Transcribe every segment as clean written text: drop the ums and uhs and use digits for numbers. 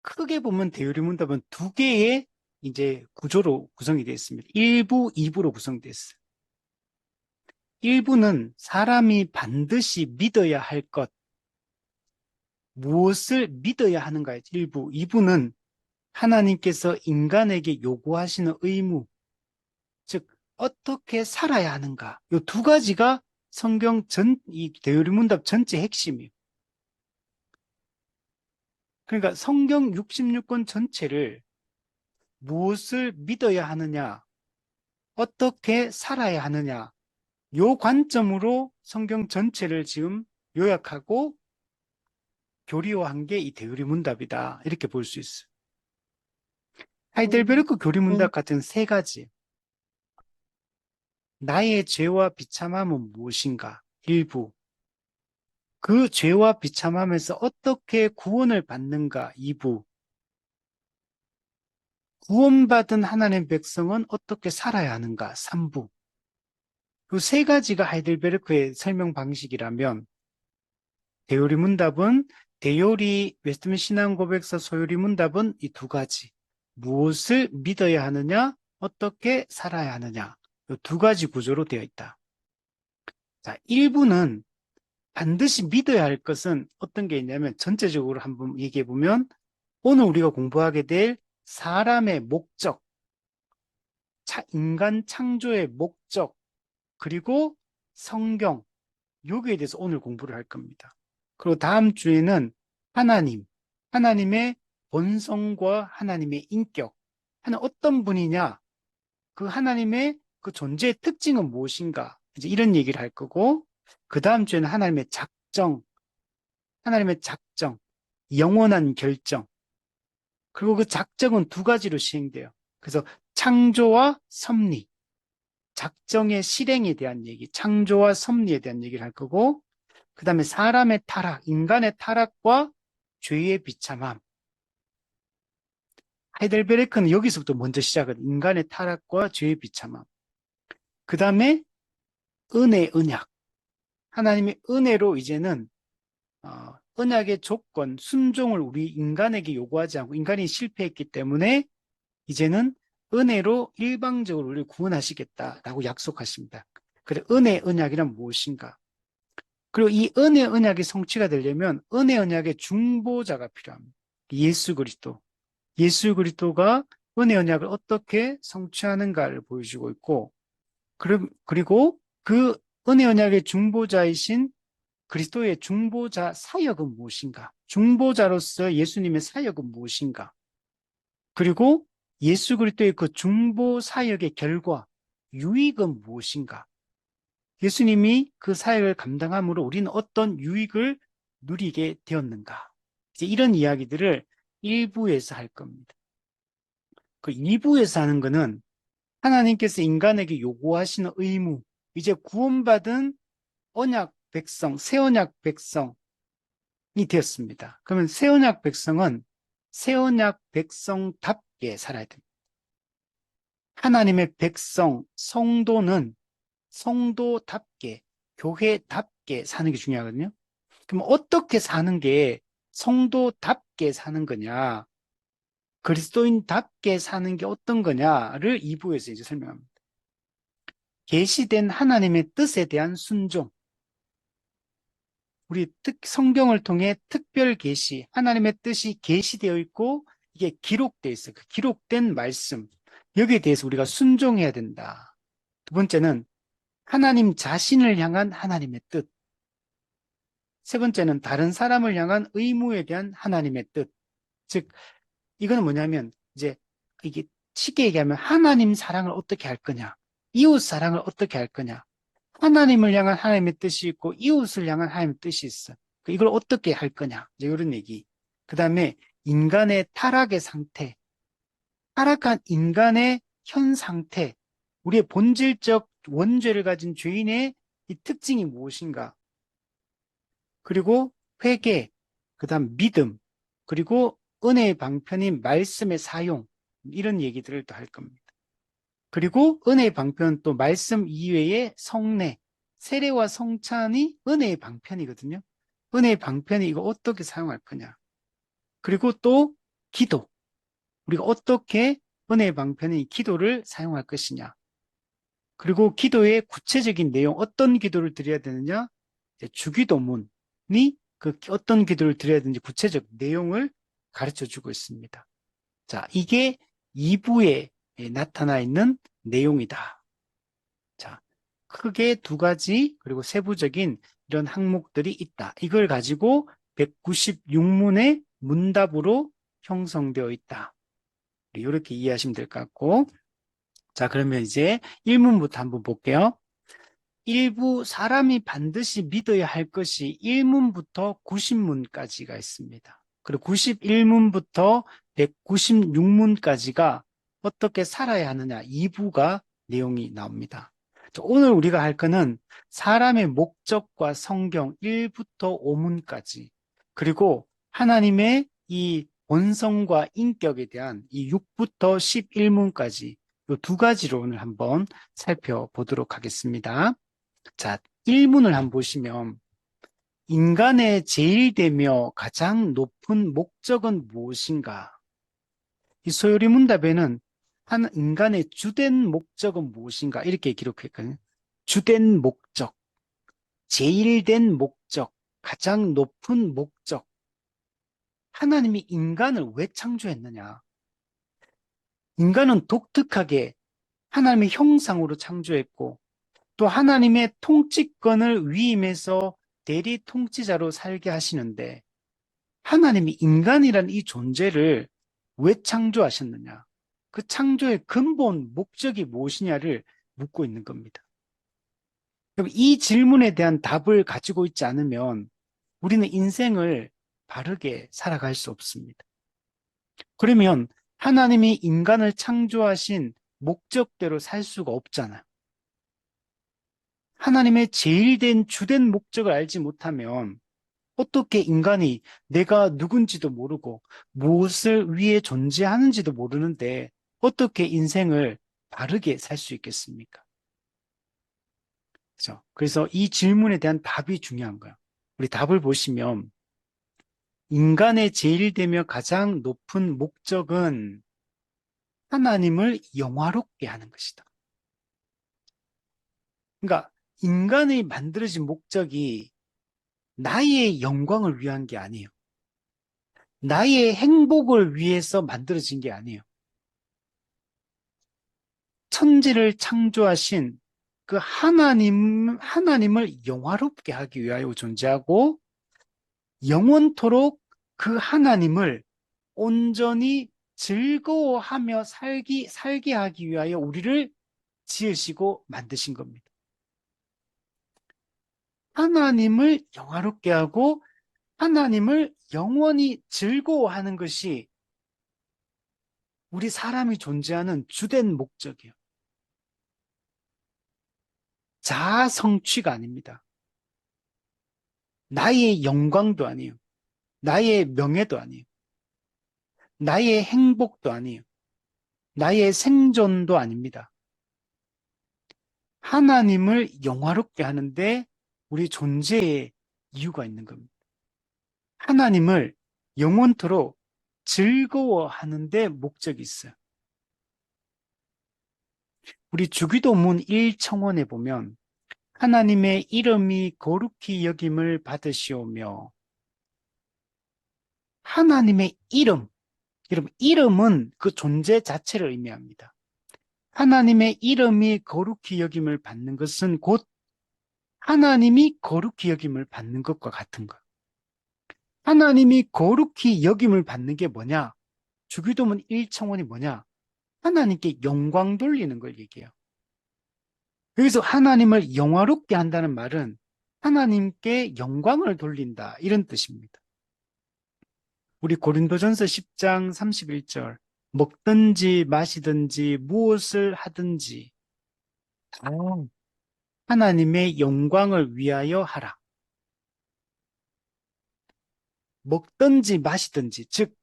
크게 보면 대유리문답은 두 개의 이제 구조로 구성이 되어 있습니다. 1부, 2부로 구성되어 있어요. 1부는 사람이 반드시 믿어야 할 것, 무엇을 믿어야 하는가의 일부. 2부는 하나님께서 인간에게 요구하시는 의무, 즉 어떻게 살아야 하는가. 이 두 가지가 성경 이 대유리문답 전체 핵심이에요. 그러니까 성경 66권 전체를 무엇을 믿어야 하느냐, 어떻게 살아야 하느냐, 요 관점으로 성경 전체를 지금 요약하고 교리화한 게 이 대유리문답이다. 이렇게 볼 수 있어요. 음, 하이델베르크 교리문답 같은 세 가지. 나의 죄와 비참함은 무엇인가? 일부. 그 죄와 비참함에서 어떻게 구원을 받는가? 2부. 구원받은 하나님의 백성은 어떻게 살아야 하는가? 3부. 그 세 가지가 하이델베르크의 설명 방식이라면 대요리 문답은 대요리 웨스트민 신앙고백서 소요리 문답은 이 두 가지. 무엇을 믿어야 하느냐? 어떻게 살아야 하느냐? 이 두 가지 구조로 되어 있다. 자, 1부는 반드시 믿어야 할 것은 어떤 게 있냐면 전체적으로 한번 얘기해 보면 오늘 우리가 공부하게 될 사람의 목적, 인간 창조의 목적, 그리고 성경, 여기에 대해서 오늘 공부를 할 겁니다. 그리고 다음 주에는 하나님, 하나님의 본성과 하나님의 인격, 하나님 어떤 분이냐, 그 하나님의 그 존재의 특징은 무엇인가, 이제 이런 얘기를 할 거고, 그 다음 주에는 하나님의 작정, 영원한 결정, 그리고 그 작정은 두 가지로 시행돼요. 그래서 창조와 섭리, 작정의 실행에 대한 얘기, 창조와 섭리에 대한 얘기를 할 거고, 그 다음에 사람의 타락, 인간의 타락과 죄의 비참함. 하이델베르크는 여기서부터 먼저 시작은 인간의 타락과 죄의 비참함. 그 다음에 은혜, 언약. 하나님의 은혜로 이제는 언약의 조건, 순종을 우리 인간에게 요구하지 않고 인간이 실패했기 때문에 이제는 은혜로 일방적으로 우리를 구원하시겠다라고 약속하십니다. 그래, 은혜, 언약이란 무엇인가? 그리고 이 은혜, 언약이 성취가 되려면 은혜, 언약의 중보자가 필요합니다. 예수 그리스도. 예수 그리스도가 은혜, 언약을 어떻게 성취하는가를 보여주고 있고, 그리고 그 은혜, 언약의 중보자이신 그리스도의 중보자 사역은 무엇인가? 중보자로서 예수님의 사역은 무엇인가? 그리고 예수 그리스도의 그 중보 사역의 결과, 유익은 무엇인가? 예수님이 그 사역을 감당함으로 우리는 어떤 유익을 누리게 되었는가? 이제 이런 이야기들을 1부에서 할 겁니다. 그 2부에서 하는 거는 하나님께서 인간에게 요구하시는 의무, 이제 구원받은 언약 백성, 새 언약 백성이 되었습니다. 그러면 새 언약 백성은 새 언약 백성답게 살아야 됩니다. 하나님의 백성, 성도는 성도답게, 교회답게 사는 게 중요하거든요. 그럼 어떻게 사는 게 성도답게 사는 거냐, 그리스도인답게 사는 게 어떤 거냐를 2부에서 이제 설명합니다. 계시된 하나님의 뜻에 대한 순종. 우리 성경을 통해 특별 계시, 하나님의 뜻이 계시되어 있고 이게 기록되어 있어요. 그 기록된 말씀. 여기에 대해서 우리가 순종해야 된다. 두 번째는 하나님 자신을 향한 하나님의 뜻. 세 번째는 다른 사람을 향한 의무에 대한 하나님의 뜻. 즉, 이거는 뭐냐면, 이제, 이게 쉽게 얘기하면 하나님 사랑을 어떻게 할 거냐, 이웃 사랑을 어떻게 할 거냐, 하나님을 향한 하나님의 뜻이 있고, 이웃을 향한 하나님의 뜻이 있어. 이걸 어떻게 할 거냐, 이제 이런 얘기. 그 다음에 인간의 타락의 상태, 타락한 인간의 현 상태, 우리의 본질적 원죄를 가진 죄인의 이 특징이 무엇인가, 그리고 회개, 그 다음 믿음, 그리고 은혜의 방편인 말씀의 사용, 이런 얘기들을 또 할 겁니다. 그리고 은혜의 방편은 또 말씀 이외의 성례, 세례와 성찬이 은혜의 방편이거든요. 은혜의 방편이 이거 어떻게 사용할 거냐. 그리고 또 기도. 우리가 어떻게 은혜의 방편인 기도를 사용할 것이냐. 그리고 기도의 구체적인 내용, 어떤 기도를 드려야 되느냐? 주기도문이 그 어떤 기도를 드려야 되는지 구체적 내용을 가르쳐 주고 있습니다. 자, 이게 2부에 나타나 있는 내용이다. 자, 크게 두 가지, 그리고 세부적인 이런 항목들이 있다. 이걸 가지고 196문의 문답으로 형성되어 있다. 이렇게 이해하시면 될 것 같고. 자, 그러면 이제 1문부터 한번 볼게요. 일부 사람이 반드시 믿어야 할 것이 1문부터 90문까지가 있습니다. 그리고 91문부터 196문까지가 어떻게 살아야 하느냐 2부가 내용이 나옵니다. 오늘 우리가 할 거는 사람의 목적과 성경 1부터 5문까지 그리고 하나님의 이 본성과 인격에 대한 이 6부터 11문까지 이 두 가지로 오늘 한번 살펴보도록 하겠습니다. 자, 1문을 한번 보시면 인간의 제일되며 가장 높은 목적은 무엇인가? 이 소요리 문답에는 한 인간의 주된 목적은 무엇인가? 이렇게 기록했거든요. 주된 목적, 제일된 목적, 가장 높은 목적. 하나님이 인간을 왜 창조했느냐? 인간은 독특하게 하나님의 형상으로 창조했고 또 하나님의 통치권을 위임해서 대리 통치자로 살게 하시는데 하나님이 인간이란 이 존재를 왜 창조하셨느냐? 그 창조의 근본 목적이 무엇이냐를 묻고 있는 겁니다. 이 질문에 대한 답을 가지고 있지 않으면 우리는 인생을 바르게 살아갈 수 없습니다. 그러면 하나님이 인간을 창조하신 목적대로 살 수가 없잖아요. 하나님의 제일된 주된 목적을 알지 못하면 어떻게 인간이 내가 누군지도 모르고 무엇을 위해 존재하는지도 모르는데 어떻게 인생을 바르게 살 수 있겠습니까? 그렇죠? 그래서 이 질문에 대한 답이 중요한 거예요. 우리 답을 보시면 인간의 제일되며 가장 높은 목적은 하나님을 영화롭게 하는 것이다. 그러니까 인간의 만들어진 목적이 나의 영광을 위한 게 아니에요. 나의 행복을 위해서 만들어진 게 아니에요. 천지를 창조하신 그 하나님을 영화롭게 하기 위하여 존재하고 영원토록 그 하나님을 온전히 즐거워하며 살게 하기 위하여 우리를 지으시고 만드신 겁니다. 하나님을 영화롭게 하고 하나님을 영원히 즐거워하는 것이 우리 사람이 존재하는 주된 목적이에요. 자아 성취가 아닙니다. 나의 영광도 아니에요. 나의 명예도 아니에요. 나의 행복도 아니에요. 나의 생존도 아닙니다. 하나님을 영화롭게 하는데 우리 존재의 이유가 있는 겁니다. 하나님을 영원토록 즐거워하는데 목적이 있어요. 우리 주기도문 1청원에 보면 하나님의 이름이 거룩히 여김을 받으시오며 하나님의 이름, 여러분 이름은 그 존재 자체를 의미합니다. 하나님의 이름이 거룩히 여김을 받는 것은 곧 하나님이 거룩히 여김을 받는 것과 같은 것. 하나님이 거룩히 여김을 받는 게 뭐냐? 주기도문 1청원이 뭐냐? 하나님께 영광 돌리는 걸 얘기해요. 여기서 하나님을 영화롭게 한다는 말은 하나님께 영광을 돌린다 이런 뜻입니다. 우리 고린도전서 10장 31절 먹든지 마시든지 무엇을 하든지 다 하나님의 영광을 위하여 하라. 먹든지 마시든지 즉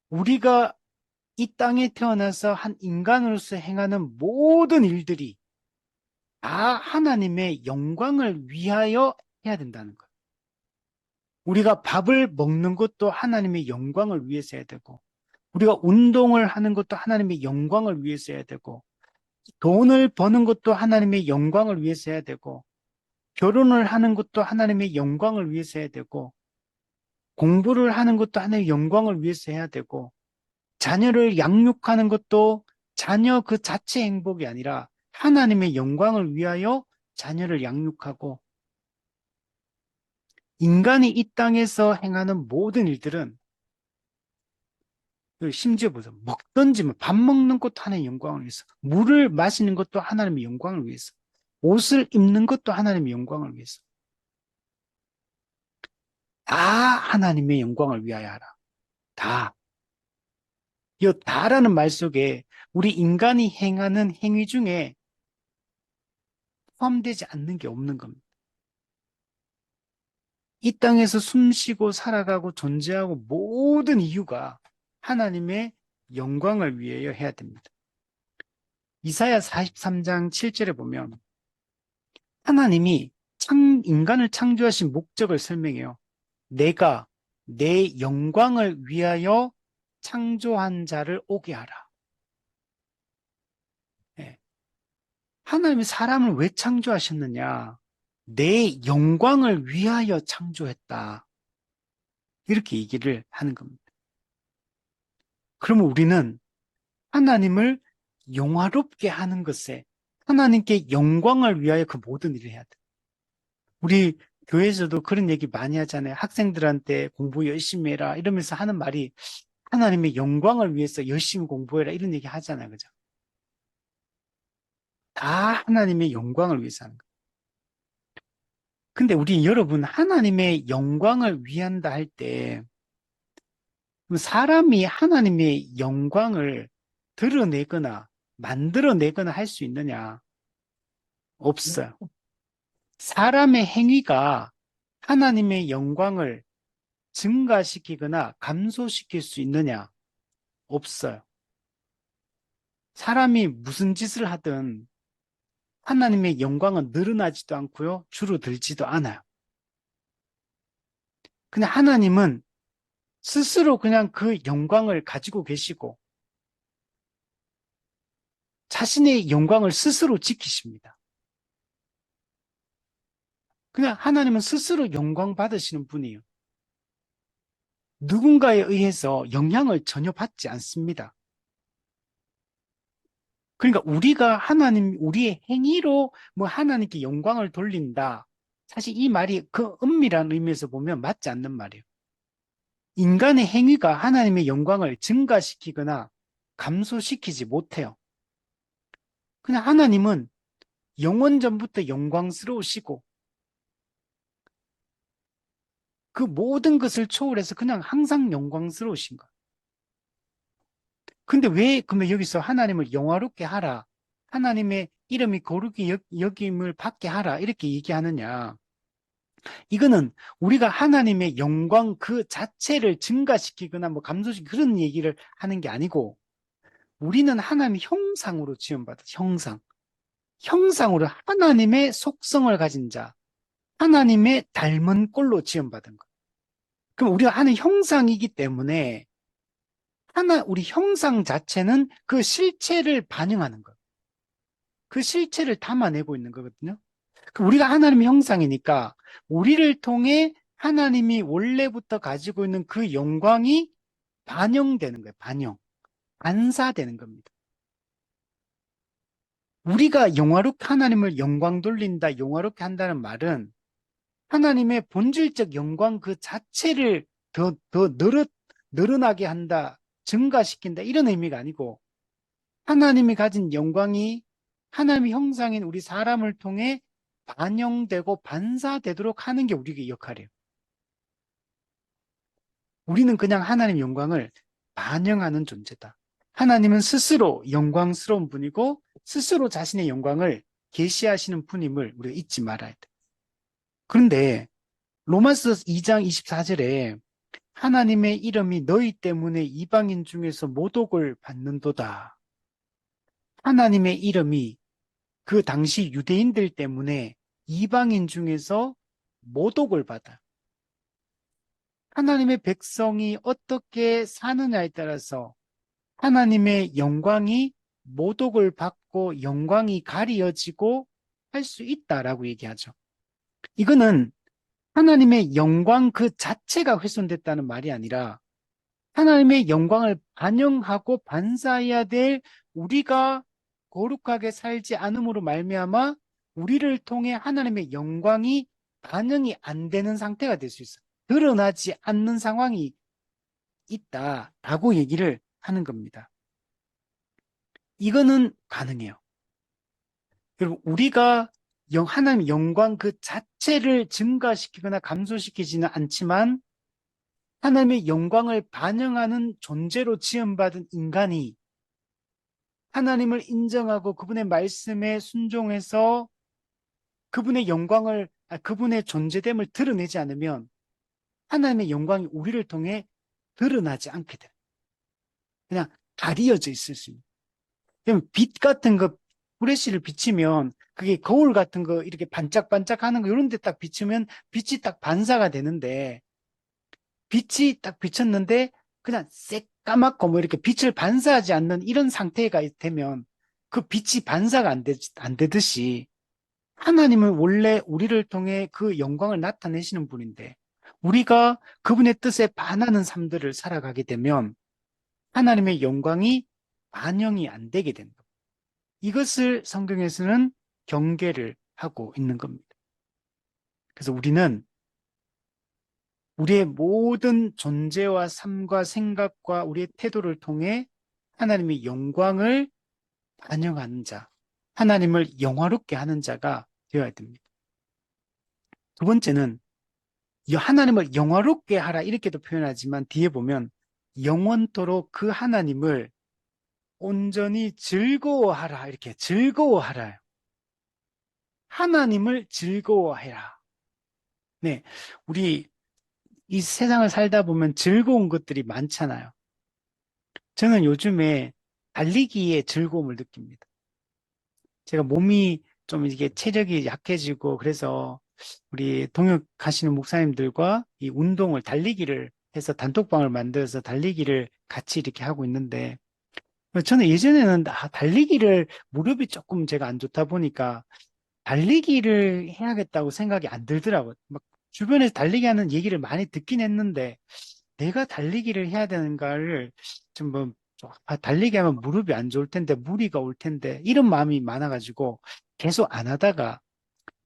우리가 이 땅에 태어나서 한 인간으로서 행하는 모든 일들이 다 하나님의 영광을 위하여 해야 된다는 거예요. 우리가 밥을 먹는 것도 하나님의 영광을 위해서 해야 되고 우리가 운동을 하는 것도 하나님의 영광을 위해서 해야 되고, 돈을 버는 것도 하나님의 영광을 위해서 해야 되고, 결혼을 하는 것도 하나님의 영광을 위해서 해야 되고, 공부를 하는 것도 하나님의 영광을 위해서 해야 되고, 자녀를 양육하는 것도 자녀 그 자체 행복이 아니라 하나님의 영광을 위하여 자녀를 양육하고, 인간이 이 땅에서 행하는 모든 일들은 심지어 보세요. 먹든지 밥 먹는 것도 하나님의 영광을 위해서, 물을 마시는 것도 하나님의 영광을 위해서, 옷을 입는 것도 하나님의 영광을 위해서, 다 하나님의 영광을 위하여 하라. 다. 이 다라는 말 속에 우리 인간이 행하는 행위 중에 포함되지 않는 게 없는 겁니다. 이 땅에서 숨쉬고 살아가고 존재하고 모든 이유가 하나님의 영광을 위하여 해야 됩니다. 이사야 43장 7절에 보면 하나님이 인간을 창조하신 목적을 설명해요. 내가 내 영광을 위하여 창조한 자를 오게 하라. 네. 하나님이 사람을 왜 창조하셨느냐? 내 영광을 위하여 창조했다. 이렇게 얘기를 하는 겁니다. 그러면 우리는 하나님을 영화롭게 하는 것에 하나님께 영광을 위하여 그 모든 일을 해야 돼. 우리 교회에서도 그런 얘기 많이 하잖아요. 학생들한테 공부 열심히 해라 이러면서 하는 말이 하나님의 영광을 위해서 열심히 공부해라 이런 얘기 하잖아요. 그죠? 다 하나님의 영광을 위해서 하는 거예요. 근데 우리 여러분 하나님의 영광을 위한다 할 때 사람이 하나님의 영광을 드러내거나 만들어내거나 할 수 있느냐? 없어요. 사람의 행위가 하나님의 영광을 증가시키거나 감소시킬 수 있느냐? 없어요. 사람이 무슨 짓을 하든 하나님의 영광은 늘어나지도 않고요, 줄어들지도 않아요. 그냥 하나님은 스스로 그냥 그 영광을 가지고 계시고 자신의 영광을 스스로 지키십니다. 그냥 하나님은 스스로 영광 받으시는 분이에요. 누군가에 의해서 영향을 전혀 받지 않습니다. 그러니까 우리가 우리의 행위로 뭐 하나님께 영광을 돌린다. 사실 이 말이 그 은밀한 의미에서 보면 맞지 않는 말이에요. 인간의 행위가 하나님의 영광을 증가시키거나 감소시키지 못해요. 그냥 하나님은 영원전부터 영광스러우시고 그 모든 것을 초월해서 그냥 항상 영광스러우신 거예요. 근데 왜 그러면 여기서 하나님을 영화롭게 하라, 하나님의 이름이 거룩히 여김을 받게 하라 이렇게 얘기하느냐? 이거는 우리가 하나님의 영광 그 자체를 증가시키거나 뭐 감소시키고 그런 얘기를 하는 게 아니고 우리는 하나님의 형상으로 지음받은 형상으로 하나님의 속성을 가진 자, 하나님의 닮은 꼴로 지음받은 것. 그럼 우리가 하는 형상이기 때문에 우리 형상 자체는 그 실체를 반영하는 것. 그 실체를 담아내고 있는 거거든요. 우리가 하나님의 형상이니까 우리를 통해 하나님이 원래부터 가지고 있는 그 영광이 반영되는 거예요. 반사되는 겁니다. 우리가 영화롭게 하나님을 영광 돌린다, 영화롭게 한다는 말은 하나님의 본질적 영광 그 자체를 더 늘어나게 한다, 증가시킨다, 이런 의미가 아니고 하나님이 가진 영광이 하나님의 형상인 우리 사람을 통해 반영되고 반사되도록 하는 게 우리의 역할이에요. 우리는 그냥 하나님의 영광을 반영하는 존재다. 하나님은 스스로 영광스러운 분이고 스스로 자신의 영광을 계시하시는 분임을 우리가 잊지 말아야 돼. 그런데 로마서 2장 24절에 하나님의 이름이 너희 때문에 이방인 중에서 모독을 받는도다. 하나님의 이름이 그 당시 유대인들 때문에 이방인 중에서 모독을 받아요. 하나님의 백성이 어떻게 사느냐에 따라서 하나님의 영광이 모독을 받고 영광이 가리어지고 할 수 있다라고 얘기하죠. 이거는 하나님의 영광 그 자체가 훼손됐다는 말이 아니라 하나님의 영광을 반영하고 반사해야 될 우리가 거룩하게 살지 않음으로 말미암아 우리를 통해 하나님의 영광이 반영이 안 되는 상태가 될 수 있어요. 드러나지 않는 상황이 있다라고 얘기를 하는 겁니다. 이거는 가능해요. 여러분, 우리가 하나님의 영광 그 자체를 증가시키거나 감소시키지는 않지만 하나님의 영광을 반영하는 존재로 지음받은 인간이 하나님을 인정하고 그분의 말씀에 순종해서 그분의 영광을, 그분의 존재됨을 드러내지 않으면 하나님의 영광이 우리를 통해 드러나지 않게 돼. 그냥 가리어져 있을 수 있는. 그럼 빛 같은 거, 후레쉬를 비치면 그게 거울 같은 거 이렇게 반짝반짝 하는 거 이런 데 딱 비추면 빛이 딱 반사가 되는데 빛이 딱 비쳤는데 그냥 새까맣고 뭐 이렇게 빛을 반사하지 않는 이런 상태가 되면 그 빛이 반사가 안 되듯이 하나님은 원래 우리를 통해 그 영광을 나타내시는 분인데 우리가 그분의 뜻에 반하는 삶들을 살아가게 되면 하나님의 영광이 반영이 안 되게 된다. 이것을 성경에서는 경계를 하고 있는 겁니다. 그래서 우리는 우리의 모든 존재와 삶과 생각과 우리의 태도를 통해 하나님의 영광을 반영하는 자, 하나님을 영화롭게 하는 자가 되어야 됩니다. 두 번째는 하나님을 영화롭게 하라 이렇게도 표현하지만 뒤에 보면 영원토록 그 하나님을 온전히 즐거워하라 이렇게 즐거워하라. 하나님을 즐거워해라. 네, 우리 이 세상을 살다 보면 즐거운 것들이 많잖아요. 저는 요즘에 달리기에 즐거움을 느낍니다. 제가 몸이 좀 이게 체력이 약해지고 그래서 우리 동역하시는 목사님들과 이 운동을 달리기를 해서 단톡방을 만들어서 달리기를 같이 이렇게 하고 있는데 저는 예전에는 달리기를 무릎이 조금 제가 안 좋다 보니까 달리기를 해야겠다고 생각이 안 들더라고요. 막 주변에서 달리기 하는 얘기를 많이 듣긴 했는데 내가 달리기를 해야 되는가를 좀 뭐, 달리기 하면 무릎이 안 좋을 텐데 무리가 올 텐데 이런 마음이 많아가지고 계속 안 하다가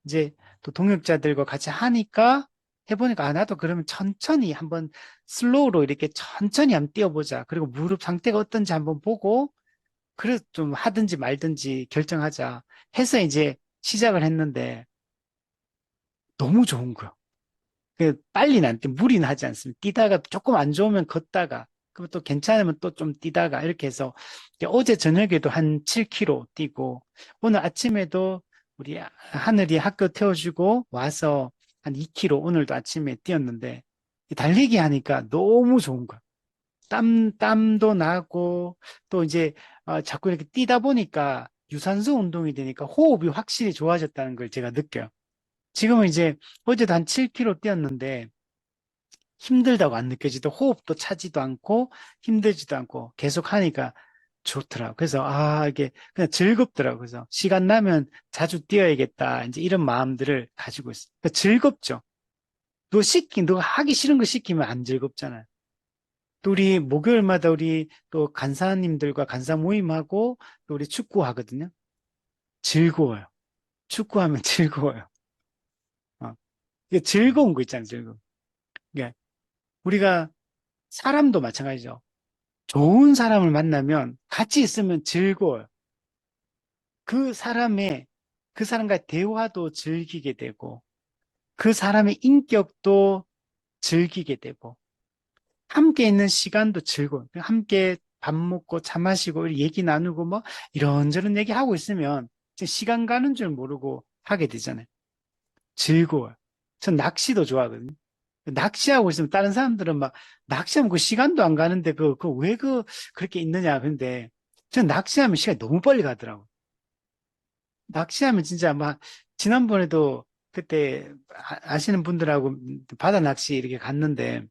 이제 또 동역자들과 같이 하니까 해보니까 나도 그러면 천천히 한번 슬로우로 이렇게 천천히 한번 뛰어보자. 그리고 무릎 상태가 어떤지 한번 보고 그래 좀 하든지 말든지 결정하자 해서 이제 시작을 했는데 너무 좋은 거야. 빨리는 안 뛰, 무리는 하지 않습니다. 뛰다가 조금 안 좋으면 걷다가, 그럼 또 괜찮으면 또 좀 뛰다가 이렇게 해서 어제 저녁에도 한 7km 뛰고 오늘 아침에도 우리 하늘이 학교 태워주고 와서 한 2km 오늘도 아침에 뛰었는데 달리기 하니까 너무 좋은 거야. 땀도 나고 또 이제 자꾸 이렇게 뛰다 보니까 유산소 운동이 되니까 호흡이 확실히 좋아졌다는 걸 제가 느껴요. 지금은 이제 어제도 한 7km 뛰었는데 힘들다고 안 느껴지도 호흡도 차지도 않고 힘들지도 않고 계속 하니까 좋더라고. 그래서 이게 그냥 즐겁더라고. 그래서 시간 나면 자주 뛰어야겠다. 이제 이런 마음들을 가지고 있어. 그러니까 즐겁죠. 너 하기 싫은 거 시키면 안 즐겁잖아요. 또 우리 목요일마다 우리 또 간사님들과 간사 모임하고 또 우리 축구 하거든요. 즐거워요. 축구하면 즐거워요. 이게 즐거운 거 있잖아요. 즐거운. 이게 우리가 사람도 마찬가지죠. 좋은 사람을 만나면 같이 있으면 즐거워요. 그 사람과 대화도 즐기게 되고, 그 사람의 인격도 즐기게 되고, 함께 있는 시간도 즐거워요. 함께 밥 먹고 차 마시고 얘기 나누고 뭐 이런저런 얘기 하고 있으면 시간 가는 줄 모르고 하게 되잖아요. 즐거워요. 전 낚시도 좋아하거든요. 낚시하고 있으면 다른 사람들은 막 낚시하면 그 시간도 안 가는데 왜 그렇게 있느냐. 근데 전 낚시하면 시간이 너무 빨리 가더라고. 낚시하면 진짜 막 지난번에도 그때 아시는 분들하고 바다 낚시 이렇게 갔는데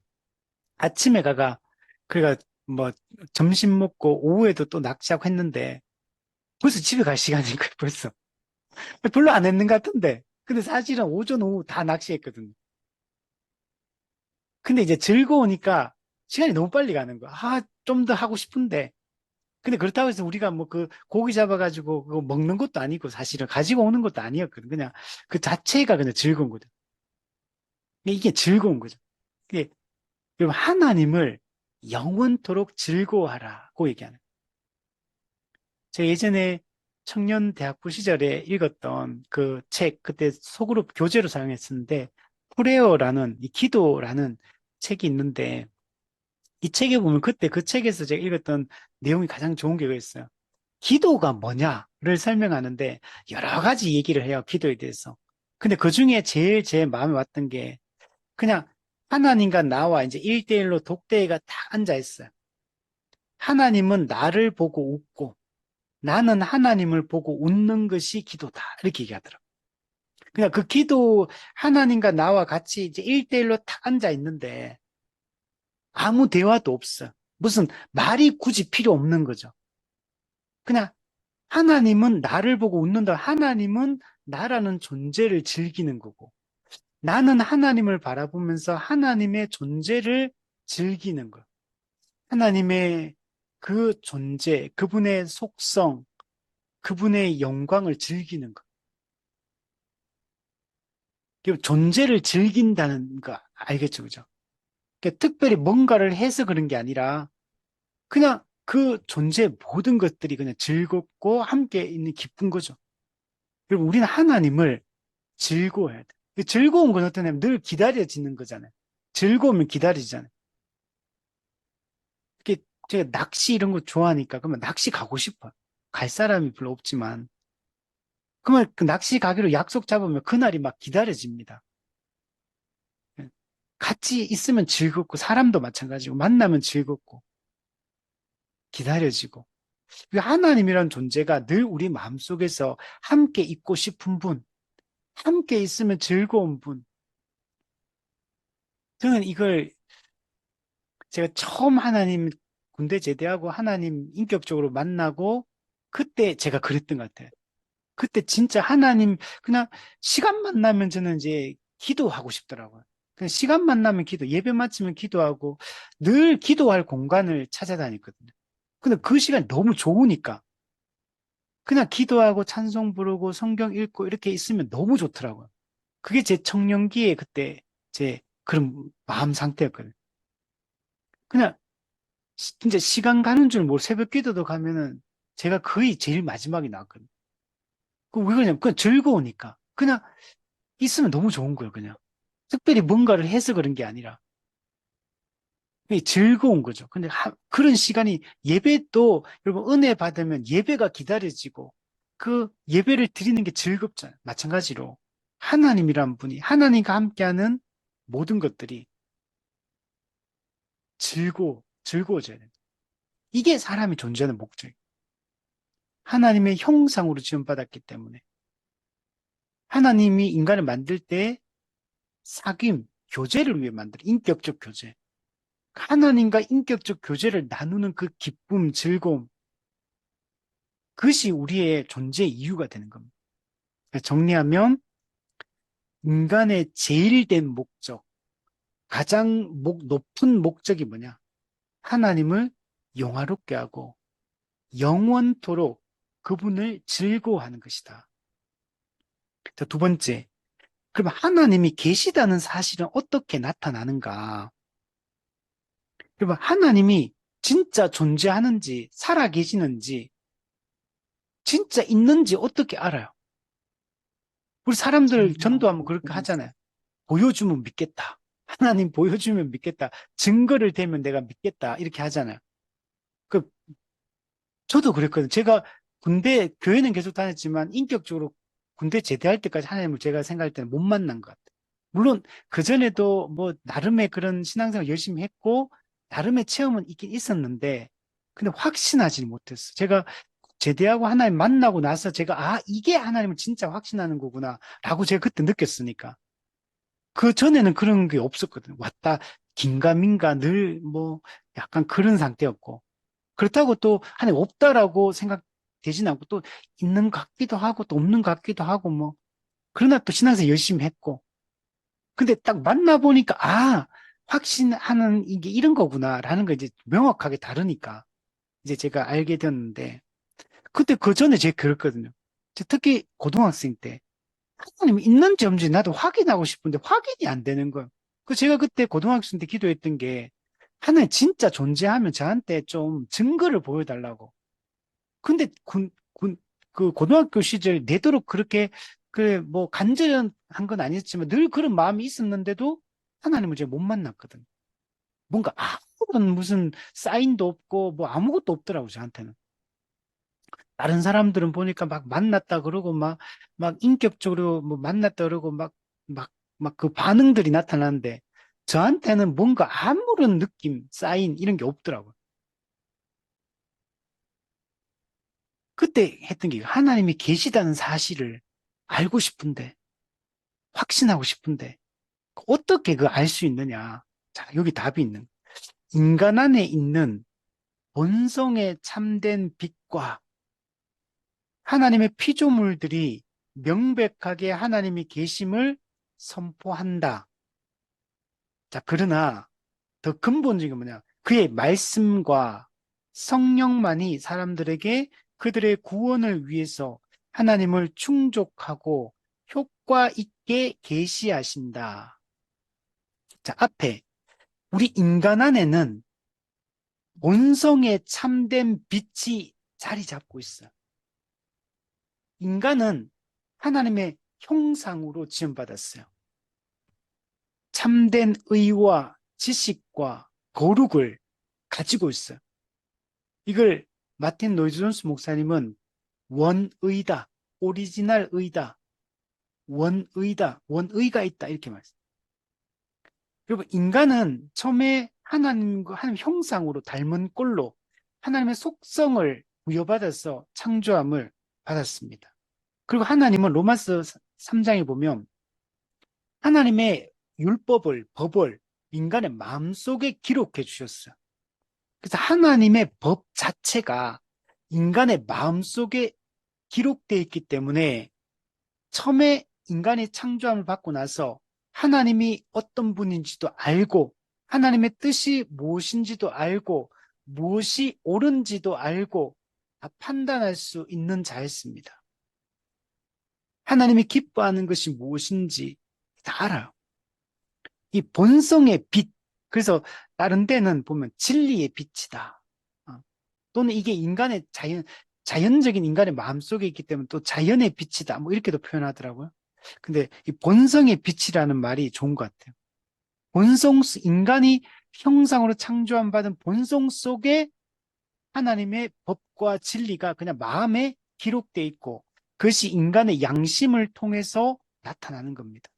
아침에 가가 그래가 뭐 점심 먹고 오후에도 또 낚시하고 했는데 벌써 집에 갈 시간인 거예요, 벌써. 별로 안 했는 것 같은데. 근데 사실은 오전, 오후 다 낚시했거든요. 근데 이제 즐거우니까 시간이 너무 빨리 가는 거야. 아, 좀 더 하고 싶은데. 근데 그렇다고 해서 우리가 뭐 그 고기 잡아가지고 그거 먹는 것도 아니고 사실은 가지고 오는 것도 아니었거든. 그냥 그 자체가 그냥 즐거운 거죠. 이게 즐거운 거죠. 이게 여러분 하나님을 영원토록 즐거워하라고 얘기하는. 제가 예전에 청년 대학부 시절에 읽었던 그 책, 그때 소그룹 교재로 사용했었는데, 프레어라는, 이 기도라는 책이 있는데, 이 책에 보면 그때 그 책에서 제가 읽었던 내용이 가장 좋은 게 있어요. 기도가 뭐냐를 설명하는데, 여러 가지 얘기를 해요, 기도에 대해서. 근데 그 중에 제일 제 마음에 왔던 게, 그냥 하나님과 나와 이제 1대1로 독대가 딱 앉아 있어요. 하나님은 나를 보고 웃고, 나는 하나님을 보고 웃는 것이 기도다. 이렇게 얘기하더라고요. 그냥 그 기도, 하나님과 나와 같이 이제 1대1로 탁 앉아 있는데 아무 대화도 없어. 무슨 말이 굳이 필요 없는 거죠. 그냥 하나님은 나를 보고 웃는다. 하나님은 나라는 존재를 즐기는 거고 나는 하나님을 바라보면서 하나님의 존재를 즐기는 거. 하나님의 그 존재, 그분의 속성, 그분의 영광을 즐기는 거. 존재를 즐긴다는 거 알겠죠, 그죠? 그러니까 특별히 뭔가를 해서 그런 게 아니라 그냥 그 존재의 모든 것들이 그냥 즐겁고 함께 있는 기쁜 거죠. 그리고 우리는 하나님을 즐거워해야 돼. 그 즐거운 건 어떠냐면 늘 기다려지는 거잖아요. 즐거우면 기다리잖아요. 이렇게 제가 낚시 이런 거 좋아하니까 그러면 낚시 가고 싶어요. 갈 사람이 별로 없지만 그러면 그 낚시 가기로 약속 잡으면 그날이 막 기다려집니다. 같이 있으면 즐겁고 사람도 마찬가지고 만나면 즐겁고 기다려지고 하나님이란 존재가 늘 우리 마음속에서 함께 있고 싶은 분, 함께 있으면 즐거운 분. 저는 이걸 제가 처음 하나님 군대 제대하고 하나님 인격적으로 만나고 그때 제가 그랬던 것 같아요. 그때 진짜 하나님 그냥 시간만 나면 저는 이제 기도하고 싶더라고요. 그냥 시간만 나면 기도, 예배 마치면 기도하고 늘 기도할 공간을 찾아다녔거든요. 근데 그 시간이 너무 좋으니까 그냥 기도하고 찬송 부르고 성경 읽고 이렇게 있으면 너무 좋더라고요. 그게 제 청년기에 그때 제 그런 마음 상태였거든요. 그냥 진짜 시간 가는 줄 모르고 새벽 기도도 가면은 제가 거의 제일 마지막에 나왔거든요. 왜 그러냐면 그냥 즐거우니까. 그냥 있으면 너무 좋은 거예요, 그냥. 특별히 뭔가를 해서 그런 게 아니라. 그게 즐거운 거죠. 근데 그런 시간이 예배도 여러분 은혜 받으면 예배가 기다려지고 그 예배를 드리는 게 즐겁잖아요. 마찬가지로 하나님이란 분이 하나님과 함께하는 모든 것들이 즐거워져야 돼요. 이게 사람이 존재하는 목적이에요. 하나님의 형상으로 지원받았기 때문에 하나님이 인간을 만들 때 사귐, 교제를 위해 만들어 인격적 교제. 하나님과 인격적 교제를 나누는 그 기쁨, 즐거움, 그것이 우리의 존재의 이유가 되는 겁니다. 정리하면 인간의 제일 된 목적, 가장 높은 목적이 뭐냐? 하나님을 영화롭게 하고 영원토록 그분을 즐거워하는 것이다. 자, 두 번째, 그럼 하나님이 계시다는 사실은 어떻게 나타나는가? 그러면 하나님이 진짜 존재하는지, 살아 계시는지, 진짜 있는지 어떻게 알아요? 우리 사람들 전도하면 그렇게 하잖아요. 보여주면 믿겠다. 하나님 보여주면 믿겠다. 증거를 대면 내가 믿겠다. 이렇게 하잖아요. 그, 저도 그랬거든요. 제가 군대, 교회는 계속 다녔지만 인격적으로 군대 제대할 때까지 하나님을 제가 생각할 때는 못 만난 것 같아요. 물론 그전에도 뭐 나름의 그런 신앙생활 열심히 했고 나름의 체험은 있긴 있었는데 근데 확신하지 못했어. 제가 제대하고 하나님 만나고 나서 제가 이게 하나님을 진짜 확신하는 거구나 라고 제가 그때 느꼈으니까 그 전에는 그런 게 없었거든요. 왔다 긴가민가 늘 뭐 약간 그런 상태였고, 그렇다고 또 하나님 없다라고 생각되진 않고, 또 있는 것 같기도 하고 또 없는 것 같기도 하고 뭐, 그러나 또 신앙생활 열심히 했고, 근데 딱 만나보니까 확신하는 이게 이런 거구나라는 거 이제 명확하게 다르니까 이제 제가 알게 되었는데, 그때 그 전에 제가 그랬거든요. 특히 고등학생 때 하나님 있는지 없는지 나도 확인하고 싶은데 확인이 안 되는 거예요. 그 제가 그때 고등학생 때 기도했던 게, 하나님 진짜 존재하면 저한테 좀 증거를 보여달라고. 근데 그 고등학교 시절 내도록 그렇게 그 뭐 간절한 건 아니었지만 늘 그런 마음이 있었는데도 하나님을 제가 못 만났거든. 뭔가 아무런 무슨 사인도 없고 뭐 아무것도 없더라고 저한테는. 다른 사람들은 보니까 막 만났다 그러고 막 인격적으로 뭐 만났다 그러고 막 그 반응들이 나타나는데 저한테는 뭔가 아무런 느낌, 사인 이런 게 없더라고요. 그때 했던 게 하나님이 계시다는 사실을 알고 싶은데, 확신하고 싶은데 어떻게 그 알 수 있느냐? 자, 여기 답이 있는. 인간 안에 있는 본성의 참된 빛과 하나님의 피조물들이 명백하게 하나님이 계심을 선포한다. 자, 그러나 더 근본적인 게 뭐냐? 그의 말씀과 성령만이 사람들에게 그들의 구원을 위해서 하나님을 충족하고 효과 있게 계시하신다. 자, 앞에 우리 인간 안에는 본성의 참된 빛이 자리 잡고 있어. 인간은 하나님의 형상으로 지음받았어요. 참된 의와 지식과 거룩을 가지고 있어요. 이걸 마틴 노이즈 존스 목사님은 원의다, 오리지널 의다, 원의다, 원의가 있다 이렇게 말했어요. 여러분, 인간은 처음에 하나님 형상으로 닮은 꼴로 하나님의 속성을 부여받아서 창조함을 받았습니다. 그리고 하나님은 로마서 3장에 보면 하나님의 율법을, 법을 인간의 마음속에 기록해 주셨어요. 그래서 하나님의 법 자체가 인간의 마음속에 기록되어 있기 때문에 처음에 인간이 창조함을 받고 나서 하나님이 어떤 분인지도 알고, 하나님의 뜻이 무엇인지도 알고, 무엇이 옳은지도 알고 다 판단할 수 있는 자였습니다. 하나님이 기뻐하는 것이 무엇인지 다 알아요. 이 본성의 빛. 그래서 다른 데는 보면 진리의 빛이다. 또는 이게 인간의 자연적인 인간의 마음속에 있기 때문에 또 자연의 빛이다. 뭐 이렇게도 표현하더라고요. 근데 이 본성의 빛이라는 말이 좋은 것 같아요. 인간이 형상으로 창조함 받은 본성 속에 하나님의 법과 진리가 그냥 마음에 기록돼 있고, 그것이 인간의 양심을 통해서 나타나는 겁니다.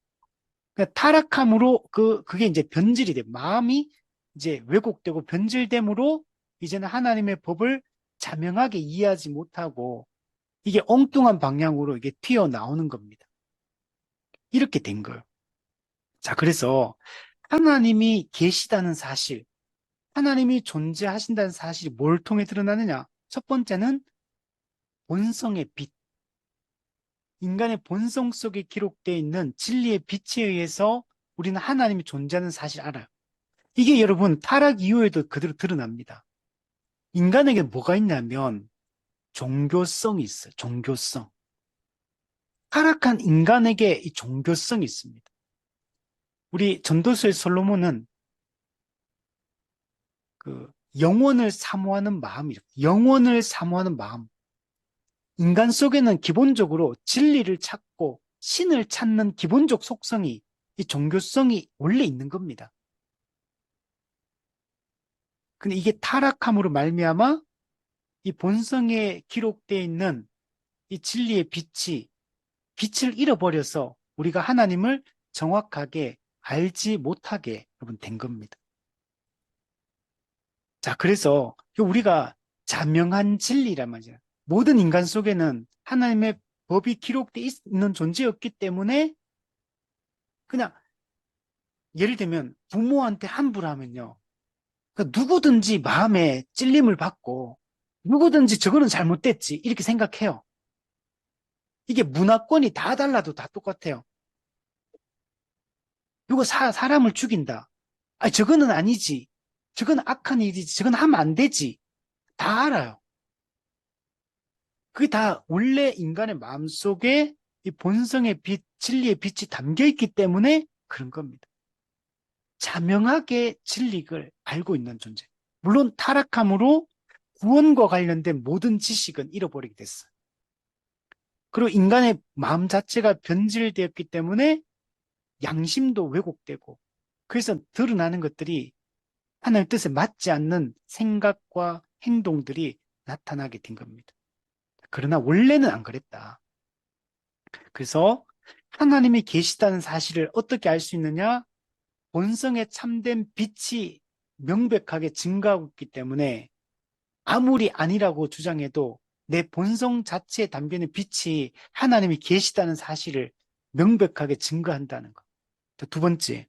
그러니까 타락함으로 그게 이제 변질이 돼. 마음이 이제 왜곡되고 변질됨으로 이제는 하나님의 법을 자명하게 이해하지 못하고 이게 엉뚱한 방향으로 이게 튀어나오는 겁니다. 이렇게 된 거예요. 자, 그래서 하나님이 계시다는 사실, 하나님이 존재하신다는 사실이 뭘 통해 드러나느냐? 첫 번째는 본성의 빛. 인간의 본성 속에 기록되어 있는 진리의 빛에 의해서 우리는 하나님이 존재하는 사실 알아요. 이게 여러분 타락 이후에도 그대로 드러납니다. 인간에게 뭐가 있냐면 종교성이 있어요. 종교성. 타락한 인간에게 이 종교성이 있습니다. 우리 전도서의 솔로몬은 그 영원을 사모하는 마음이에요. 영원을 사모하는 마음. 인간 속에는 기본적으로 진리를 찾고 신을 찾는 기본적 속성이, 이 종교성이 원래 있는 겁니다. 근데 이게 타락함으로 말미암아 이 본성에 기록되어 있는 이 진리의 빛을 잃어버려서 우리가 하나님을 정확하게 알지 못하게 여러분 된 겁니다. 자, 그래서 우리가 자명한 진리란 말이야. 모든 인간 속에는 하나님의 법이 기록되어 있는 존재였기 때문에 그냥 예를 들면 부모한테 함부로 하면요. 그러니까 누구든지 마음에 찔림을 받고 누구든지 저거는 잘못됐지 이렇게 생각해요. 이게 문화권이 다 달라도 다 똑같아요. 누가 사람을 죽인다. 아, 저거는 아니지. 저건 악한 일이지. 저건 하면 안 되지. 다 알아요. 그게 다 원래 인간의 마음속에 이 본성의 빛, 진리의 빛이 담겨 있기 때문에 그런 겁니다. 자명하게 진리를 알고 있는 존재. 물론 타락함으로 구원과 관련된 모든 지식은 잃어버리게 됐어요. 그리고 인간의 마음 자체가 변질되었기 때문에 양심도 왜곡되고 그래서 드러나는 것들이 하나님의 뜻에 맞지 않는 생각과 행동들이 나타나게 된 겁니다. 그러나 원래는 안 그랬다. 그래서 하나님이 계시다는 사실을 어떻게 알 수 있느냐? 본성에 참된 빛이 명백하게 증가하고 있기 때문에 아무리 아니라고 주장해도 내 본성 자체에 담겨있는 빛이 하나님이 계시다는 사실을 명백하게 증거한다는 것. 두 번째,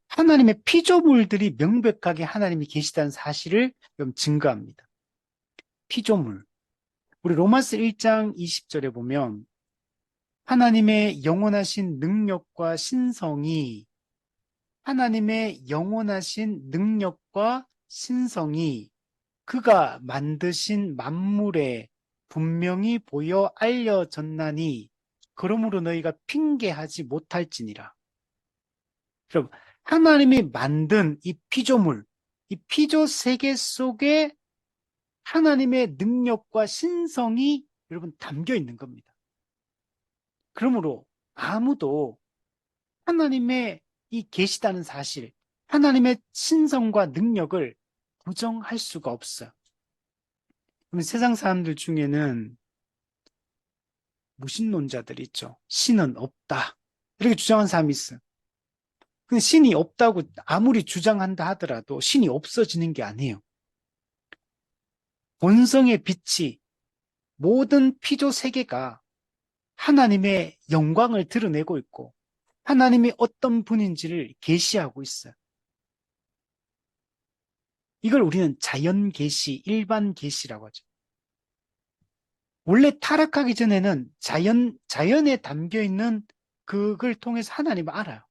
하나님의 피조물들이 명백하게 하나님이 계시다는 사실을 증거합니다. 피조물. 우리 로마서 1장 20절에 보면 하나님의 영원하신 능력과 신성이 하나님의 영원하신 능력과 신성이 그가 만드신 만물에 분명히 보여 알려졌나니 그러므로 너희가 핑계하지 못할지니라. 여러분, 하나님이 만든 이 피조물, 이 피조 세계 속에 하나님의 능력과 신성이 여러분 담겨 있는 겁니다. 그러므로 아무도 하나님의 이 계시다는 사실, 하나님의 신성과 능력을 부정할 수가 없어요. 그럼 세상 사람들 중에는 무신론자들이 있죠. 신은 없다. 이렇게 주장하는 사람이 있어요. 근데 신이 없다고 아무리 주장한다 하더라도 신이 없어지는 게 아니에요. 본성의 빛이 모든 피조 세계가 하나님의 영광을 드러내고 있고 하나님이 어떤 분인지를 계시하고 있어요. 이걸 우리는 자연 계시, 일반 계시라고 하죠. 원래 타락하기 전에는 자연에 담겨 있는 그걸 통해서 하나님을 알아요.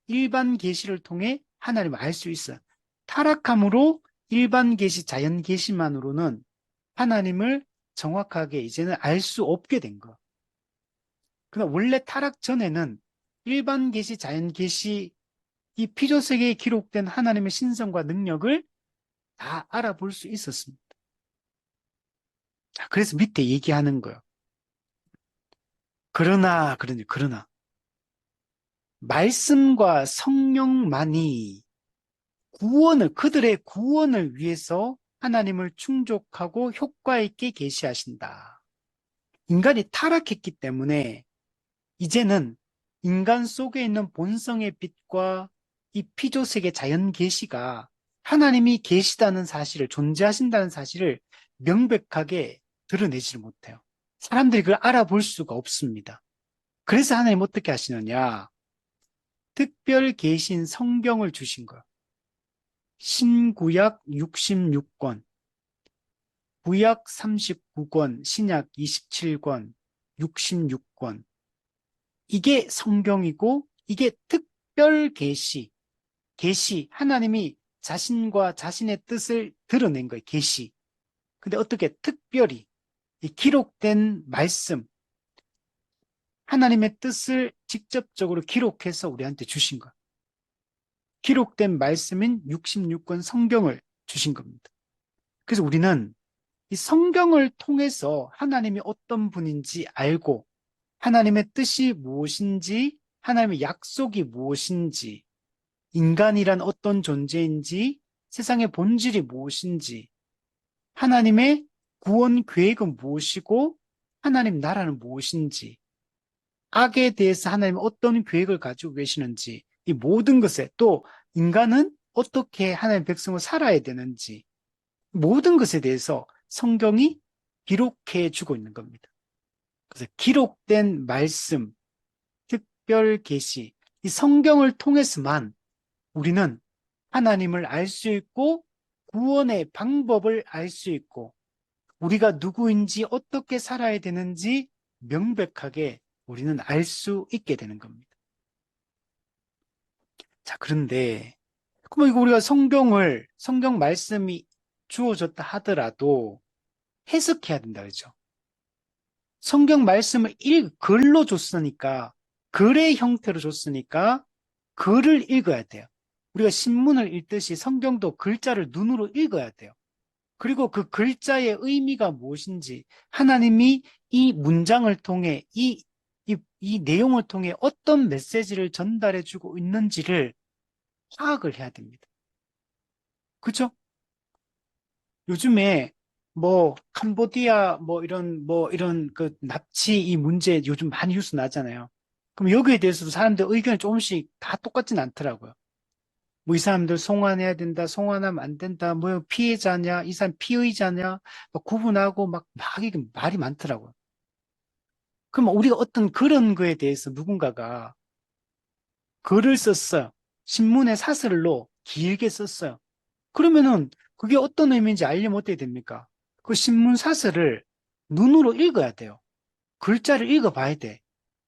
일반 계시를 통해 하나님을 알 수 있어요. 타락함으로 일반 계시, 자연 계시만으로는 하나님을 정확하게 이제는 알 수 없게 된 거. 그러나 원래 타락 전에는 일반 계시, 자연 계시, 이 피조세계에 기록된 하나님의 신성과 능력을 다 알아볼 수 있었습니다. 자, 그래서 밑에 얘기하는 거예요. 그러나 말씀과 성령만이 그들의 구원을 위해서 하나님을 충족하고 효과 있게 계시하신다. 인간이 타락했기 때문에 이제는 인간 속에 있는 본성의 빛과 이 피조세계 자연 계시가 하나님이 계시다는 사실을, 존재하신다는 사실을 명백하게 드러내지를 못해요. 사람들이 그걸 알아볼 수가 없습니다. 그래서 하나님 어떻게 하시느냐? 특별 계신 성경을 주신 거예요. 신구약 66권, 구약 39권, 신약 27권, 66권. 이게 성경이고 이게 특별 계시, 하나님이 자신과 자신의 뜻을 드러낸 거예요. 계시. 근데 어떻게 특별히 이 기록된 말씀, 하나님의 뜻을 직접적으로 기록해서 우리한테 주신 거예요. 기록된 말씀인 66권 성경을 주신 겁니다. 그래서 우리는 이 성경을 통해서 하나님이 어떤 분인지 알고 하나님의 뜻이 무엇인지, 하나님의 약속이 무엇인지, 인간이란 어떤 존재인지, 세상의 본질이 무엇인지, 하나님의 구원 계획은 무엇이고, 하나님 나라는 무엇인지, 악에 대해서 하나님 어떤 계획을 가지고 계시는지, 이 모든 것에 또 인간은 어떻게 하나님의 백성을 살아야 되는지, 모든 것에 대해서 성경이 기록해 주고 있는 겁니다. 그래서 기록된 말씀, 특별 계시, 이 성경을 통해서만 우리는 하나님을 알 수 있고 구원의 방법을 알 수 있고 우리가 누구인지 어떻게 살아야 되는지 명백하게 우리는 알 수 있게 되는 겁니다. 자, 그런데 그럼 이거 우리가 성경 말씀이 주어졌다 하더라도 해석해야 된다 그러죠. 성경 말씀을 글로 줬으니까 글의 형태로 줬으니까 글을 읽어야 돼요. 우리가 신문을 읽듯이 성경도 글자를 눈으로 읽어야 돼요. 그리고 그 글자의 의미가 무엇인지 하나님이 이 문장을 통해 이 내용을 통해 어떤 메시지를 전달해 주고 있는지를 파악을 해야 됩니다. 그죠? 요즘에 뭐 캄보디아 뭐 이런 그 납치 이 문제 요즘 많이 뉴스 나잖아요. 그럼 여기에 대해서도 사람들 의견이 조금씩 다 똑같진 않더라고요. 뭐 이 사람들 송환해야 된다, 송환하면 안 된다, 뭐 피해자냐, 이 사람 피의자냐, 막 구분하고 막 이게 말이 많더라고요. 그럼 우리가 어떤 그런 거에 대해서 누군가가 글을 썼어요. 신문에 사설로 길게 썼어요. 그러면은 그게 어떤 의미인지 알려면 어떻게 됩니까? 그 신문 사설을 눈으로 읽어야 돼요. 글자를 읽어봐야 돼.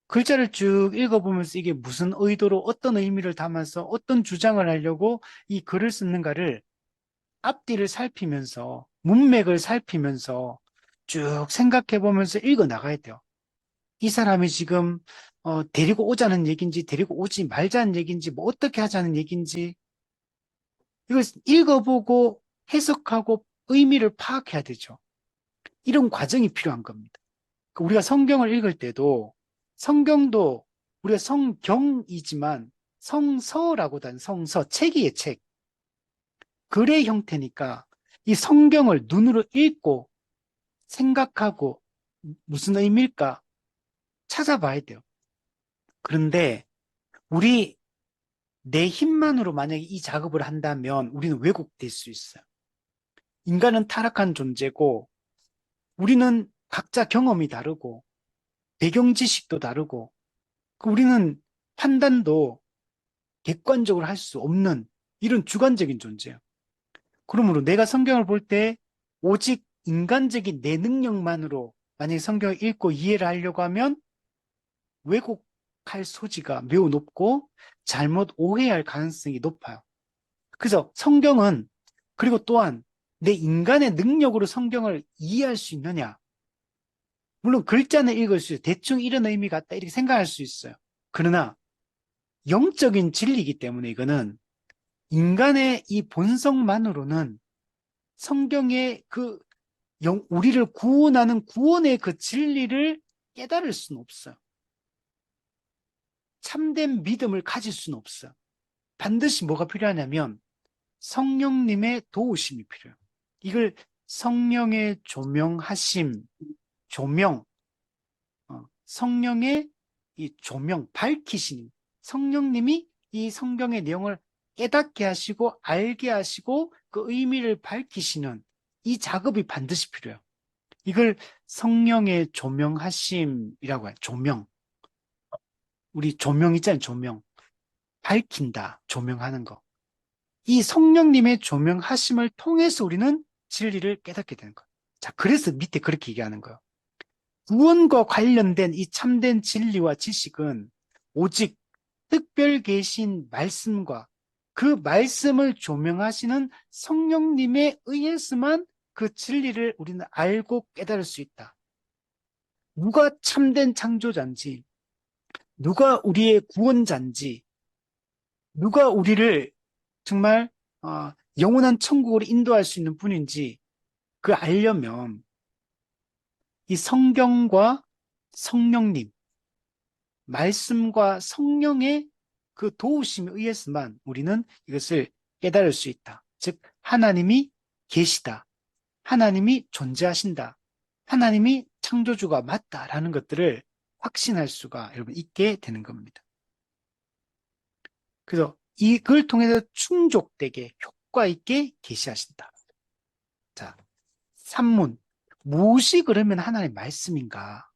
글자를 쭉 읽어보면서 이게 무슨 의도로 어떤 의미를 담아서 어떤 주장을 하려고 이 글을 쓰는가를 앞뒤를 살피면서 문맥을 살피면서 쭉 생각해보면서 읽어 나가야 돼요. 이 사람이 지금 데리고 오자는 얘기인지 데리고 오지 말자는 얘기인지 뭐 어떻게 하자는 얘기인지 이걸 읽어보고 해석하고 의미를 파악해야 되죠. 이런 과정이 필요한 겁니다. 우리가 성경을 읽을 때도 성경도 우리가 성경이지만 성서라고도 하는 성서, 책이에요, 책. 글의 형태니까 이 성경을 눈으로 읽고 생각하고 무슨 의미일까 찾아봐야 돼요. 그런데 우리 내 힘만으로 만약에 이 작업을 한다면 우리는 왜곡될 수 있어요. 인간은 타락한 존재고 우리는 각자 경험이 다르고 배경 지식도 다르고 우리는 판단도 객관적으로 할 수 없는 이런 주관적인 존재예요. 그러므로 내가 성경을 볼 때 오직 인간적인 내 능력만으로 만약에 성경을 읽고 이해를 하려고 하면 왜곡할 소지가 매우 높고 잘못 오해할 가능성이 높아요. 그래서 성경은 그리고 또한 내 인간의 능력으로 성경을 이해할 수 있느냐? 물론 글자는 읽을 수 있어요. 대충 이런 의미 같다 이렇게 생각할 수 있어요. 그러나 영적인 진리이기 때문에 이거는 인간의 이 본성만으로는 성경의 우리를 구원하는 구원의 그 진리를 깨달을 수는 없어요. 참된 믿음을 가질 수는 없어요. 반드시 뭐가 필요하냐면 성령님의 도우심이 필요해요. 이걸 성령의 조명하심, 조명, 성령의 이 조명, 밝히시는 성령님이 이 성경의 내용을 깨닫게 하시고 알게 하시고 그 의미를 밝히시는 이 작업이 반드시 필요해요. 이걸 성령의 조명하심이라고 해요. 조명. 우리 조명 있잖아요. 조명. 밝힌다. 조명하는 거. 이 성령님의 조명하심을 통해서 우리는 진리를 깨닫게 되는 거예요. 자, 그래서 밑에 그렇게 얘기하는 거예요. 구원과 관련된 이 참된 진리와 지식은 오직 특별 계신 말씀과 그 말씀을 조명하시는 성령님에 의해서만 그 진리를 우리는 알고 깨달을 수 있다. 누가 참된 창조자인지, 누가 우리의 구원자인지, 누가 우리를 정말 영원한 천국으로 인도할 수 있는 분인지 그 알려면 이 성경과 성령님, 말씀과 성령의 그 도우심에 의해서만 우리는 이것을 깨달을 수 있다. 즉 하나님이 계시다. 하나님이 존재하신다. 하나님이 창조주가 맞다라는 것들을 확신할 수가 여러분 있게 되는 겁니다. 그래서 이걸 통해서 충족되게 효과 있게 계시하신다. 자, 산문. 무엇이 그러면 하나님의 말씀인가?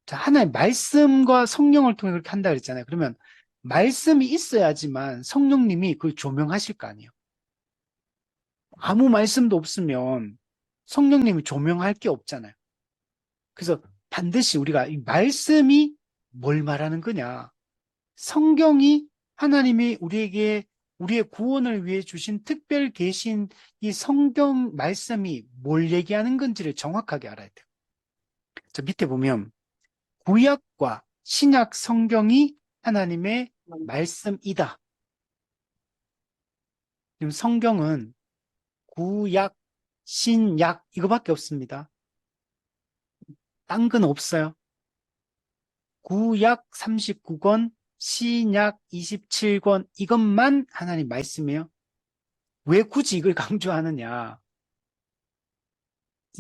자, 하나님의 말씀과 성령을 통해 그렇게 한다 그랬잖아요. 그러면 말씀이 있어야지만 성령님이 그걸 조명하실 거 아니에요. 아무 말씀도 없으면 성령님이 조명할 게 없잖아요. 그래서 반드시 우리가 이 말씀이 뭘 말하는 거냐? 성경이 하나님이 우리에게 우리의 구원을 위해 주신 특별 계신 이 성경 말씀이 뭘 얘기하는 건지를 정확하게 알아야 돼요. 저 밑에 보면 구약과 신약 성경이 하나님의 말씀이다. 지금 성경은 구약, 신약 이거밖에 없습니다. 딴 건 없어요. 구약 39권, 신약 27권 이것만 하나님 말씀이에요. 왜 굳이 이걸 강조하느냐?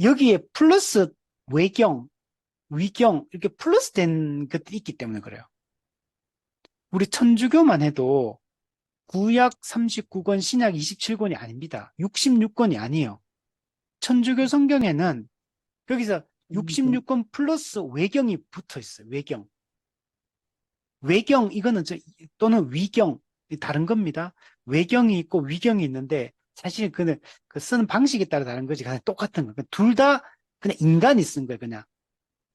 여기에 플러스 외경, 위경 이렇게 플러스 된 것들이 있기 때문에 그래요. 우리 천주교만 해도 구약 39권, 신약 27권이 아닙니다. 66권이 아니에요. 천주교 성경에는 여기서 66권 플러스 외경이 붙어 있어요. 외경. 외경 이거는 또는 위경 다른 겁니다. 외경이 있고 위경이 있는데 사실 그 쓰는 방식에 따라 다른 거지 그냥 똑같은 거. 둘 다 그냥 인간이 쓴 거예요. 그냥.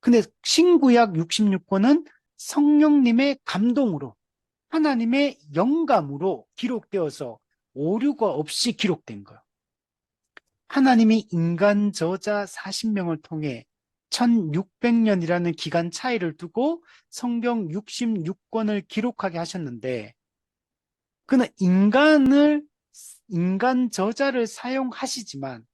근데 신구약 66권은 성령님의 감동으로 하나님의 영감으로 기록되어서 오류가 없이 기록된 거예요. 하나님이 인간 저자 40명을 통해 1600년이라는 기간 차이를 두고 성경 66권을 기록하게 하셨는데 그는 인간 저자를 사용하시지만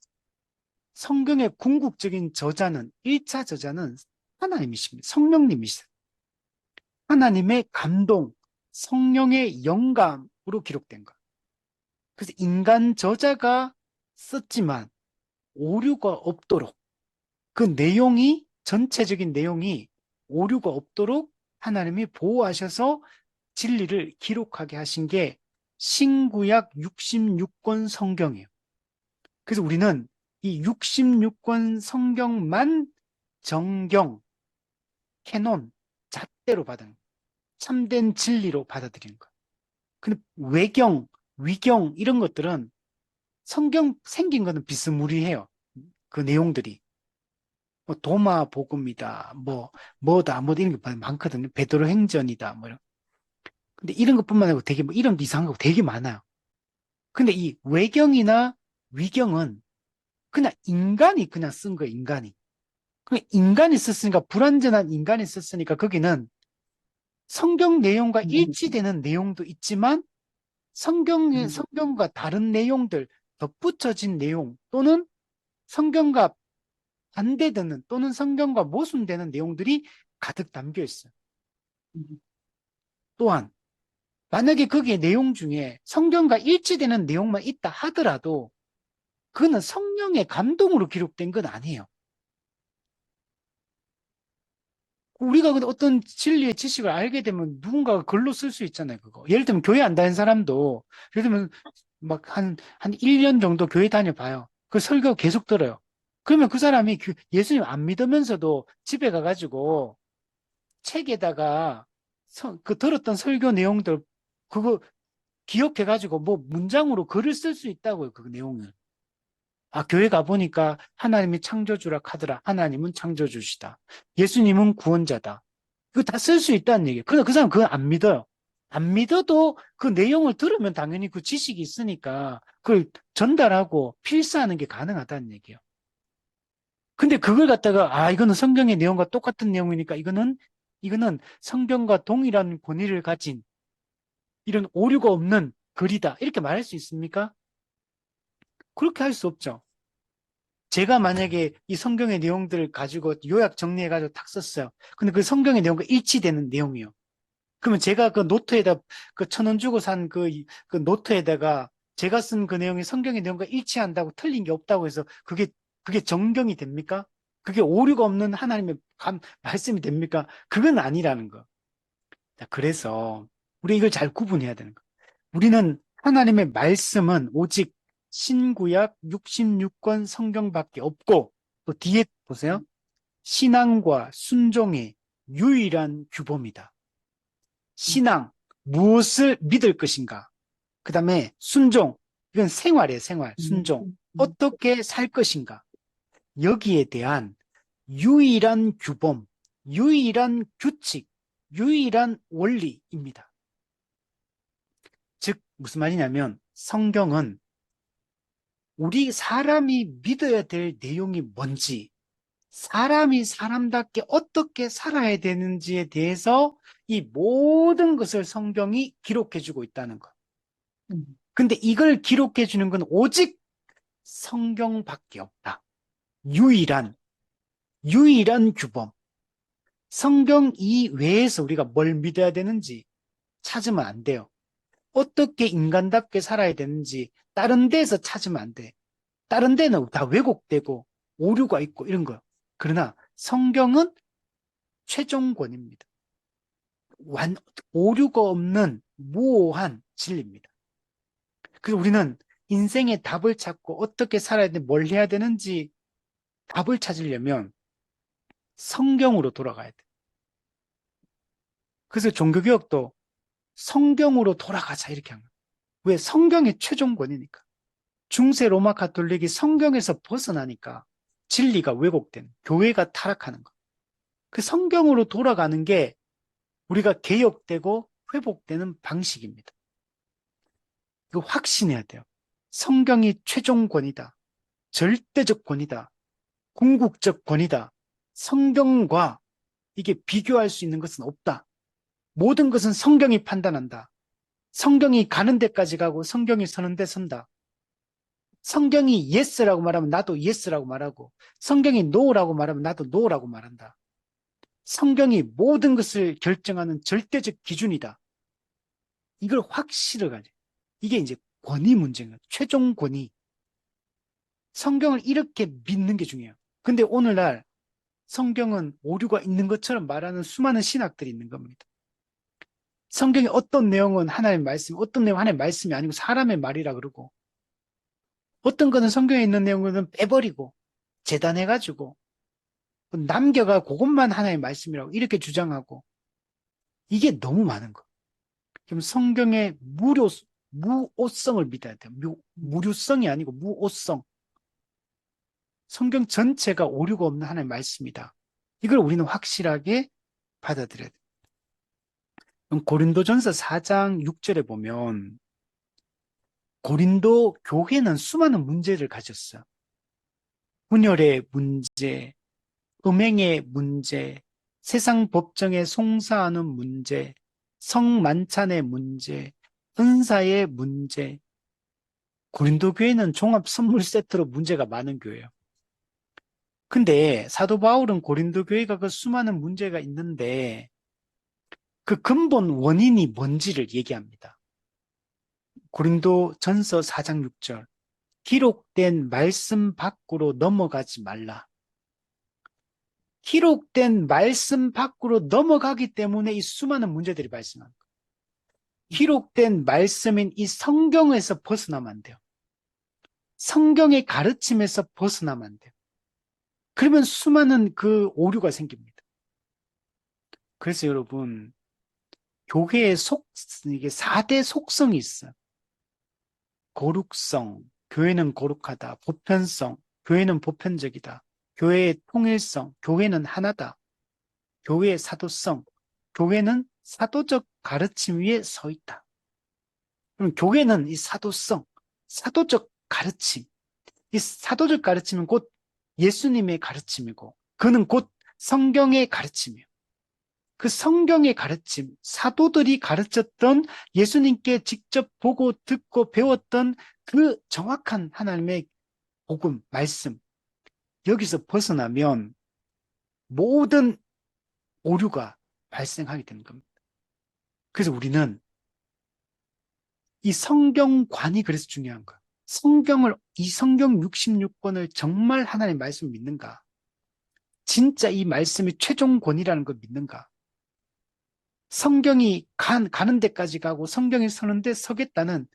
성경의 궁극적인 저자는 1차 저자는 하나님이십니다. 성령님이시죠. 하나님의 감동, 성령의 영감으로 기록된 것. 그래서 인간 저자가 썼지만 오류가 없도록 그 내용이 전체적인 내용이 오류가 없도록 하나님이 보호하셔서 진리를 기록하게 하신 게 신구약 66권 성경이에요. 그래서 우리는 이 66권 성경만 정경, 캐논, 잣대로 받은 참된 진리로 받아들이는 거예요. 근데 외경, 위경 이런 것들은 성경 생긴 거는 비스무리해요. 그 내용들이. 뭐 도마 복음이다, 뭐다, 뭐 이런 게 많거든요. 베드로 행전이다, 뭐 이런. 근데 이런 것뿐만 아니고 되게 뭐 이름도 이상한 거 되게 많아요. 근데 이 외경이나 위경은 그냥 인간이 그냥 쓴 거예요, 인간이. 그 인간이 썼으니까 불완전한 인간이 썼으니까 거기는 성경 내용과 일치되는 내용도 있지만 성경과 다른 내용들, 덧붙여진 내용 또는 성경과 반대되는 또는 성경과 모순되는 내용들이 가득 담겨 있어요. 또한 만약에 거기에 내용 중에 성경과 일치되는 내용만 있다 하더라도 그거는 성령의 감동으로 기록된 건 아니에요. 우리가 근데 어떤 진리의 지식을 알게 되면 누군가가 글로 쓸 수 있잖아요, 그거. 예를 들면 교회 안 다니는 사람도, 예를 들면 막 한 1년 정도 교회 다녀봐요. 그 설교 계속 들어요. 그러면 그 사람이 예수님 안 믿으면서도 집에 가가지고 책에다가 그 들었던 설교 내용들, 그거 기억해가지고 뭐 문장으로 글을 쓸 수 있다고요, 그 내용을. 아, 교회 가보니까 하나님이 창조주라 하더라. 하나님은 창조주시다. 예수님은 구원자다. 그거 다 쓸 수 있다는 얘기예요. 그런데 그 사람 그건 안 믿어요. 안 믿어도 그 내용을 들으면 당연히 그 지식이 있으니까 그걸 전달하고 필사하는 게 가능하다는 얘기예요. 근데 그걸 갖다가 이거는 성경의 내용과 똑같은 내용이니까 이거는 성경과 동일한 권위를 가진 이런 오류가 없는 글이다. 이렇게 말할 수 있습니까? 그렇게 할 수 없죠. 제가 만약에 이 성경의 내용들을 가지고 요약 정리해가지고 탁 썼어요. 근데 그 성경의 내용과 일치되는 내용이요. 그러면 제가 그 노트에다 그 1,000원 주고 산 그 노트에다가 제가 쓴 그 내용이 성경의 내용과 일치한다고 틀린 게 없다고 해서 그게 정경이 됩니까? 그게 오류가 없는 하나님의 말씀이 됩니까? 그건 아니라는 거. 자, 그래서 우리 이걸 잘 구분해야 되는 거. 우리는 하나님의 말씀은 오직 신구약 66권 성경밖에 없고 또 뒤에 보세요. 신앙과 순종의 유일한 규범이다. 신앙, 무엇을 믿을 것인가. 그 다음에 순종. 이건 생활이에요, 생활. 순종. 어떻게 살 것인가. 여기에 대한 유일한 규범, 유일한 규칙, 유일한 원리입니다. 즉, 무슨 말이냐면 성경은 우리 사람이 믿어야 될 내용이 뭔지, 사람이 사람답게 어떻게 살아야 되는지에 대해서 이 모든 것을 성경이 기록해주고 있다는 것. 근데 이걸 기록해주는 건 오직 성경밖에 없다. 유일한 규범. 성경 이외에서 우리가 뭘 믿어야 되는지 찾으면 안 돼요. 어떻게 인간답게 살아야 되는지 다른 데서 찾으면 안 돼. 다른 데는 다 왜곡되고 오류가 있고 이런 거요. 그러나 성경은 최종권입니다. 오류가 없는 무오한 진리입니다. 그래서 우리는 인생의 답을 찾고 어떻게 살아야 되는지 뭘 해야 되는지 답을 찾으려면 성경으로 돌아가야 돼. 그래서 종교개혁도 성경으로 돌아가자 이렇게 한 거예요. 왜? 성경이 최종권이니까. 중세 로마 가톨릭이 성경에서 벗어나니까 진리가 왜곡된, 교회가 타락하는 거. 그 성경으로 돌아가는 게 우리가 개혁되고 회복되는 방식입니다. 이거 확신해야 돼요. 성경이 최종권이다. 절대적 권이다. 궁극적 권이다. 성경과 이게 비교할 수 있는 것은 없다. 모든 것은 성경이 판단한다. 성경이 가는 데까지 가고 성경이 서는 데 선다. 성경이 yes라고 말하면 나도 yes라고 말하고 성경이 no라고 말하면 나도 no라고 말한다. 성경이 모든 것을 결정하는 절대적 기준이다. 이걸 확실히 가지고 이게 이제 권위 문제인 거예요. 최종 권위. 성경을 이렇게 믿는 게 중요해요. 근데 오늘날 성경은 오류가 있는 것처럼 말하는 수많은 신학들이 있는 겁니다. 성경의 어떤 내용은 하나님의 말씀, 어떤 내용은 하나님의 말씀이 아니고 사람의 말이라 그러고 어떤 거는 성경에 있는 내용은 빼버리고 재단해가지고 남겨가 그것만 하나의 말씀이라고 이렇게 주장하고 이게 너무 많은 거. 그럼 성경의 무오성을 믿어야 돼요. 무류성이 아니고 무오성. 성경 전체가 오류가 없는 하나의 말씀이다. 이걸 우리는 확실하게 받아들여야 돼요. 그럼 고린도전서 4장 6절에 보면 고린도 교회는 수많은 문제를 가졌어요. 분열의 문제, 음행의 문제, 세상 법정에 송사하는 문제, 성만찬의 문제, 은사의 문제. 고린도 교회는 종합 선물 세트로 문제가 많은 교회예요. 근데 사도 바울은 고린도 교회가 그 수많은 문제가 있는데 그 근본 원인이 뭔지를 얘기합니다. 고린도 전서 4장 6절. 기록된 말씀 밖으로 넘어가지 말라. 기록된 말씀 밖으로 넘어가기 때문에 이 수많은 문제들이 발생합니다. 기록된 말씀인 이 성경에서 벗어나면 안 돼요. 성경의 가르침에서 벗어나면 안 돼요. 그러면 수많은 그 오류가 생깁니다. 그래서 여러분, 교회의 이게 4대 속성이 있어요. 거룩성, 교회는 거룩하다. 보편성, 교회는 보편적이다. 교회의 통일성, 교회는 하나다. 교회의 사도성, 교회는 사도적 가르침 위에 서 있다. 그럼 교회는 이 사도성, 사도적 가르침, 이 사도적 가르침은 곧 예수님의 가르침이고 그는 곧 성경의 가르침이에요. 그 성경의 가르침, 사도들이 가르쳤던 예수님께 직접 보고 듣고 배웠던 그 정확한 하나님의 복음, 말씀, 여기서 벗어나면 모든 오류가 발생하게 되는 겁니다. 그래서 우리는 이 성경관이 그래서 중요한 거야. 이 성경 66권을 정말 하나님의 말씀을 믿는가? 진짜 이 말씀이 최종권이라는 걸 믿는가? 성경이 가는 데까지 가고 성경이 서는데 서겠다는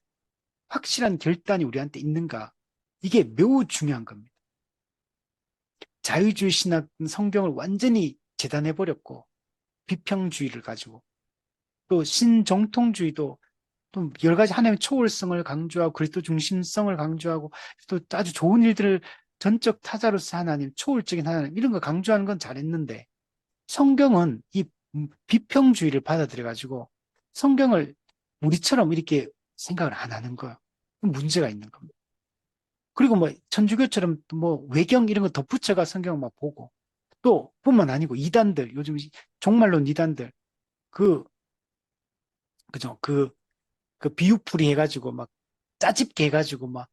확실한 결단이 우리한테 있는가? 이게 매우 중요한 겁니다. 자유주의 신학은 성경을 완전히 재단해버렸고 비평주의를 가지고 또 신정통주의도 또 여러 가지 하나님의 초월성을 강조하고 그리스도 중심성을 강조하고 또 아주 좋은 일들을 전적 타자로서 하나님, 초월적인 하나님 이런 거 강조하는 건 잘했는데 성경은 이 비평주의를 받아들여가지고 성경을 우리처럼 이렇게 생각을 안 하는 거예요. 문제가 있는 겁니다. 그리고 뭐 천주교처럼 뭐 외경 이런 거 덧붙여가 성경을 막 보고 또 뿐만 아니고 이단들 요즘 종말론 이단들 그 그죠 그 비유풀이 해가지고 막 짜집게 해가지고 막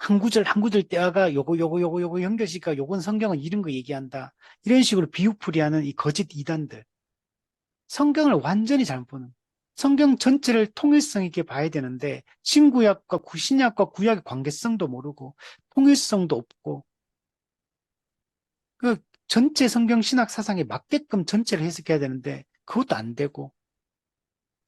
한 구절 한 구절 떼어가 요거 연결시켜 요건 성경은 이런 거 얘기한다 이런 식으로 비유풀이하는 이 거짓 이단들 성경을 완전히 잘못 보는 성경 전체를 통일성 있게 봐야 되는데 신구약과 신약과 구약의 관계성도 모르고 통일성도 없고 그 전체 성경 신학 사상에 맞게끔 전체를 해석해야 되는데 그것도 안 되고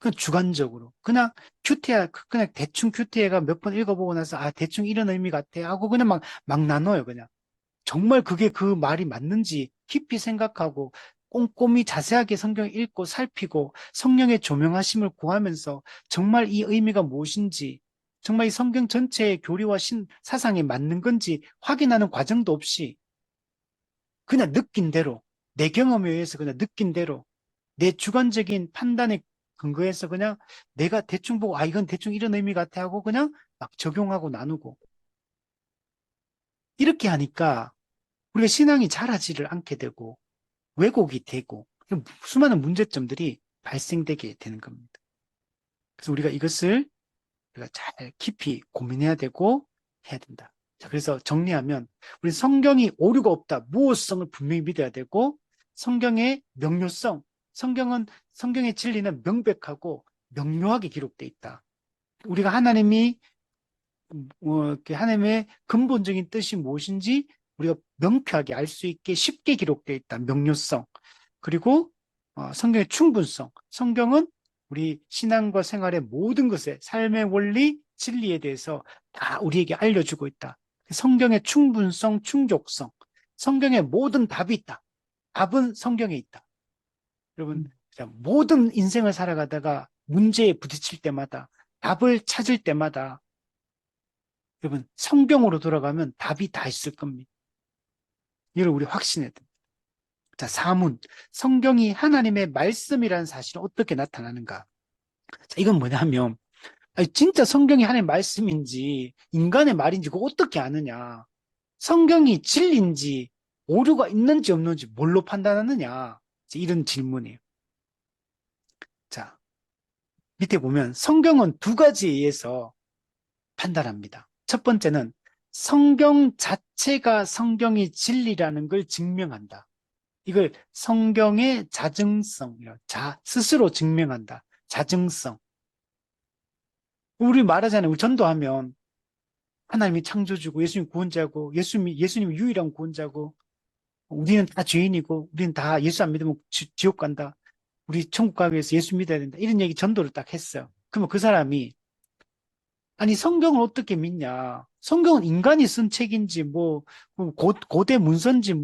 그냥 주관적으로 그냥 큐티에 그냥 대충 큐티에가 몇 번 읽어보고 나서 아 대충 이런 의미 같아 하고 그냥 막 나눠요 그냥 정말 그게 그 말이 맞는지 깊이 생각하고 꼼꼼히 자세하게 성경 읽고 살피고 성령의 조명하심을 구하면서 정말 이 의미가 무엇인지 정말 이 성경 전체의 교리와 사상에 맞는 건지 확인하는 과정도 없이 그냥 느낀 대로 내 경험에 의해서 그냥 느낀 대로 내 주관적인 판단에 근거해서 그냥 내가 대충 보고 아 이건 대충 이런 의미 같아 하고 그냥 막 적용하고 나누고 이렇게 하니까 우리가 신앙이 자라지를 않게 되고 왜곡이 되고 수많은 문제점들이 발생되게 되는 겁니다. 그래서 우리가 이것을 우리가 잘 깊이 고민해야 되고 해야 된다. 자, 그래서 정리하면 우리 성경이 오류가 없다. 무호성을 분명히 믿어야 되고 성경의 명료성, 성경의 진리는 명백하고 명료하게 기록되어 있다. 우리가 하나님이 하나님의 근본적인 뜻이 무엇인지 우리가 명쾌하게 알 수 있게 쉽게 기록되어 있다. 명료성. 그리고 성경의 충분성. 성경은 우리 신앙과 생활의 모든 것에 삶의 원리, 진리에 대해서 다 우리에게 알려주고 있다. 성경의 충분성, 충족성. 성경의 모든 답이 있다. 답은 성경에 있다. 여러분, 모든 인생을 살아가다가 문제에 부딪힐 때마다 답을 찾을 때마다 여러분, 성경으로 돌아가면 답이 다 있을 겁니다. 이걸 우리 확신해야 됩니다. 자, 4문. 성경이 하나님의 말씀이라는 사실은 어떻게 나타나는가? 자, 이건 뭐냐면, 아니, 진짜 성경이 하나님의 말씀인지, 인간의 말인지, 그거 어떻게 아느냐? 성경이 진리인지, 오류가 있는지 없는지 뭘로 판단하느냐? 이런 질문이에요. 자, 밑에 보면 성경은 두 가지에 의해서 판단합니다. 첫 번째는 성경 자체가 성경이 진리라는 걸 증명한다. 이걸 성경의 자증성이라 스스로 증명한다. 자증성. 우리 말하잖아요. 우리 전도하면 하나님이 창조주고 예수님 구원자고 예수님이 유일한 구원자고 우리는 다 죄인이고 우리는 다 예수 안 믿으면 지옥 간다. 우리 천국 가기 위해서 예수 믿어야 된다. 이런 얘기 전도를 딱 했어요. 그러면 그 사람이 아니 성경을 어떻게 믿냐? 성경은 인간이 쓴 책인지 고대 문서인지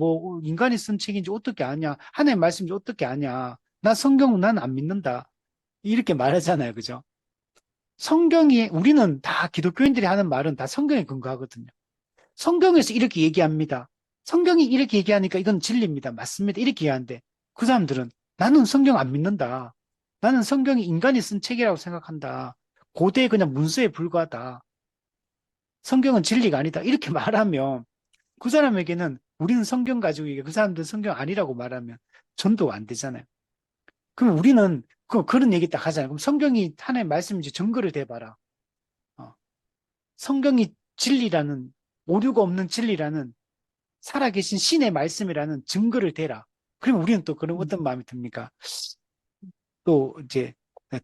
인간이 쓴 책인지 어떻게 아냐? 하나님의 말씀인지 어떻게 아냐? 나 성경은 난 안 믿는다. 이렇게 말하잖아요. 그죠? 우리는 다 기독교인들이 하는 말은 다 성경에 근거하거든요. 성경에서 이렇게 얘기합니다. 성경이 이렇게 얘기하니까 이건 진리입니다. 맞습니다. 이렇게 얘기하는데 그 사람들은 나는 성경 안 믿는다. 나는 성경이 인간이 쓴 책이라고 생각한다. 고대 그냥 문서에 불과하다. 성경은 진리가 아니다. 이렇게 말하면 그 사람에게는 우리는 성경 가지고 그 사람들은 성경 아니라고 말하면 전도가 안 되잖아요. 그럼 우리는 그런 얘기 딱 하잖아요. 그럼 성경이 하나의 말씀인지 증거를 대봐라. 어, 성경이 진리라는 오류가 없는 진리라는 살아계신 신의 말씀이라는 증거를 대라. 그러면 우리는 또 그런 어떤 마음이 듭니까? 또 이제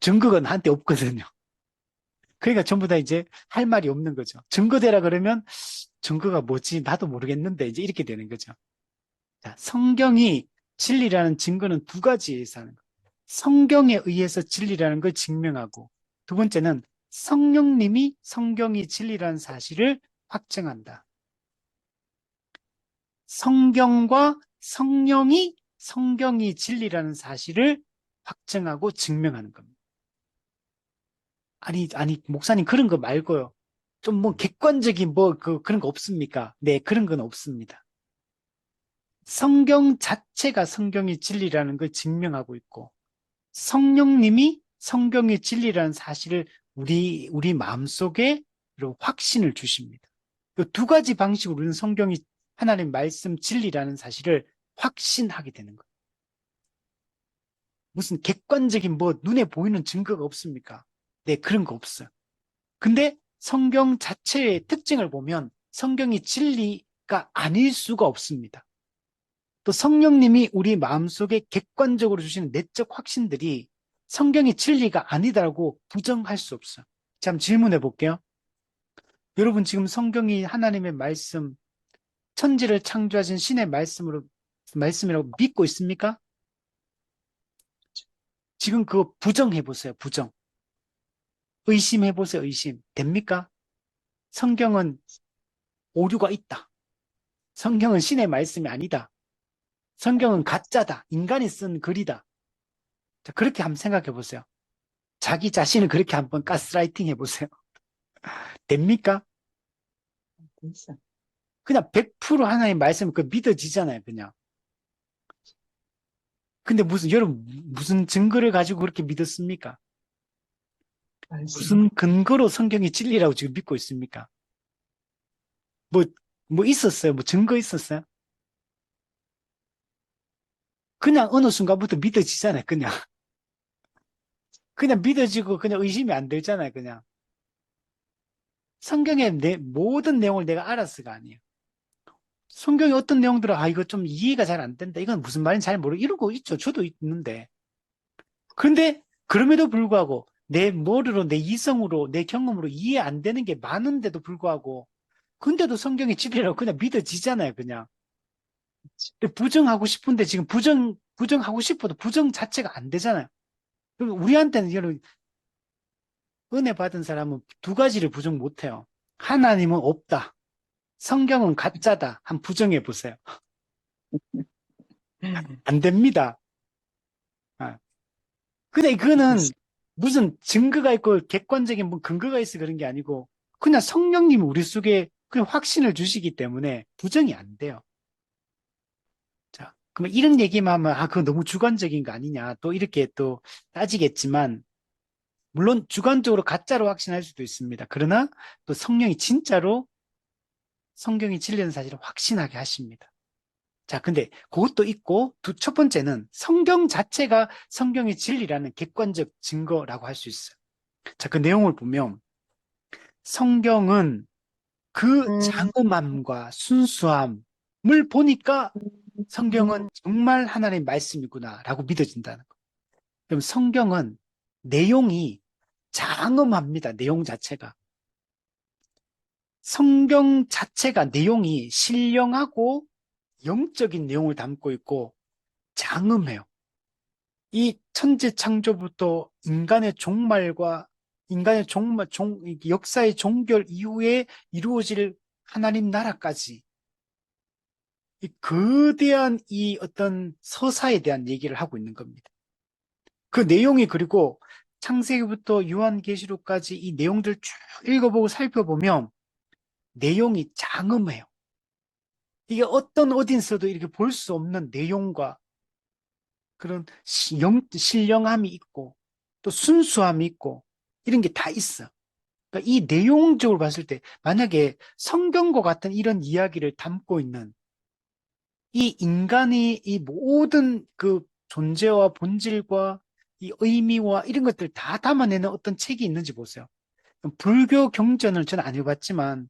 증거가 나한테 없거든요. 그러니까 전부 다 이제 할 말이 없는 거죠. 증거 대라 그러면 증거가 뭐지? 나도 모르겠는데 이제 이렇게 되는 거죠. 자, 성경이 진리라는 증거는 두 가지에서 하는 거예요. 성경에 의해서 진리라는 걸 증명하고 두 번째는 성령님이 성경이 진리라는 사실을 확증한다. 성경과 성령이 진리라는 사실을 확증하고 증명하는 겁니다. 아니, 목사님 그런 거 말고요. 좀 뭐 객관적인 그런 거 없습니까? 네, 그런 건 없습니다. 성경 자체가 성경의 진리라는 걸 증명하고 있고, 성령님이 성경의 진리라는 사실을 우리 마음속에 확신을 주십니다. 이 두 가지 방식으로 우리는 성경이 하나님 말씀 진리라는 사실을 확신하게 되는 거예요. 무슨 객관적인 눈에 보이는 증거가 없습니까? 네, 그런 거 없어요. 근데 성경 자체의 특징을 보면 성경이 진리가 아닐 수가 없습니다. 또 성령님이 우리 마음속에 객관적으로 주시는 내적 확신들이 성경이 진리가 아니다라고 부정할 수 없어요. 자, 한번 질문해 볼게요. 여러분 지금 성경이 하나님의 말씀, 천지를 창조하신 신의 말씀이라고 믿고 있습니까? 지금 그거 부정해 보세요. 부정. 의심해 보세요. 의심. 됩니까? 성경은 오류가 있다. 성경은 신의 말씀이 아니다. 성경은 가짜다. 인간이 쓴 글이다. 자, 그렇게 한번 생각해 보세요. 자기 자신을 그렇게 한번 가스라이팅 해 보세요. 됩니까? 그냥 100% 하나님 말씀 믿어지잖아요, 그냥. 근데 여러분, 무슨 증거를 가지고 그렇게 믿었습니까? 무슨 근거로 성경이 진리라고 지금 믿고 있습니까? 뭐, 뭐 있었어요? 뭐 증거 있었어요? 그냥 어느 순간부터 믿어지잖아요, 그냥. 그냥 믿어지고 그냥 의심이 안 들잖아요, 그냥. 성경의 모든 내용을 내가 알았어가 아니에요. 성경의 어떤 내용들은, 이거 좀 이해가 잘 안 된다. 이건 무슨 말인지 잘 모르고 이러고 있죠. 저도 있는데. 그런데, 그럼에도 불구하고, 내 머리로, 내 이성으로, 내 경험으로 이해 안 되는 게 많은데도 불구하고, 근데도 성경의 진리라고 그냥 믿어지잖아요, 그냥. 부정하고 싶은데 지금 부정하고 싶어도 부정 자체가 안 되잖아요. 그럼 우리한테는 여러분, 은혜 받은 사람은 두 가지를 부정 못 해요. 하나님은 없다. 성경은 가짜다. 한 부정해 보세요. 안 됩니다. 아. 근데 그거는 무슨 증거가 있고 객관적인 근거가 있어 그런 게 아니고 그냥 성령님이 우리 속에 그냥 확신을 주시기 때문에 부정이 안 돼요. 자, 그러면 이런 얘기만 하면 그거 너무 주관적인 거 아니냐 또 이렇게 또 따지겠지만 물론 주관적으로 가짜로 확신할 수도 있습니다. 그러나 또 성령이 진짜로 성경이 진리는 사실을 확신하게 하십니다. 자, 근데 그것도 있고 첫 번째는 성경 자체가 성경의 진리라는 객관적 증거라고 할 수 있어요. 자, 그 내용을 보면 성경은 그 장엄함과 순수함을 보니까 성경은 정말 하나님의 말씀이구나라고 믿어진다는 거. 그럼 성경은 내용이 장엄합니다. 내용 자체가. 성경 자체가 내용이 신령하고 영적인 내용을 담고 있고 장엄해요. 이 천지 창조부터 인간의 종말, 역사의 종결 이후에 이루어질 하나님 나라까지 이 거대한 이 어떤 서사에 대한 얘기를 하고 있는 겁니다. 그 내용이 그리고 창세기부터 요한계시록까지 이 내용들 쭉 읽어보고 살펴보면 내용이 장엄해요. 이게 어떤 어딘서도 이렇게 볼 수 없는 내용과 그런 신령함이 있고 또 순수함이 있고 이런 게 다 있어. 그러니까 이 내용적으로 봤을 때 만약에 성경과 같은 이런 이야기를 담고 있는 이 인간이 이 모든 그 존재와 본질과 이 의미와 이런 것들 다 담아내는 어떤 책이 있는지 보세요. 불교 경전을 저는 안 읽어봤지만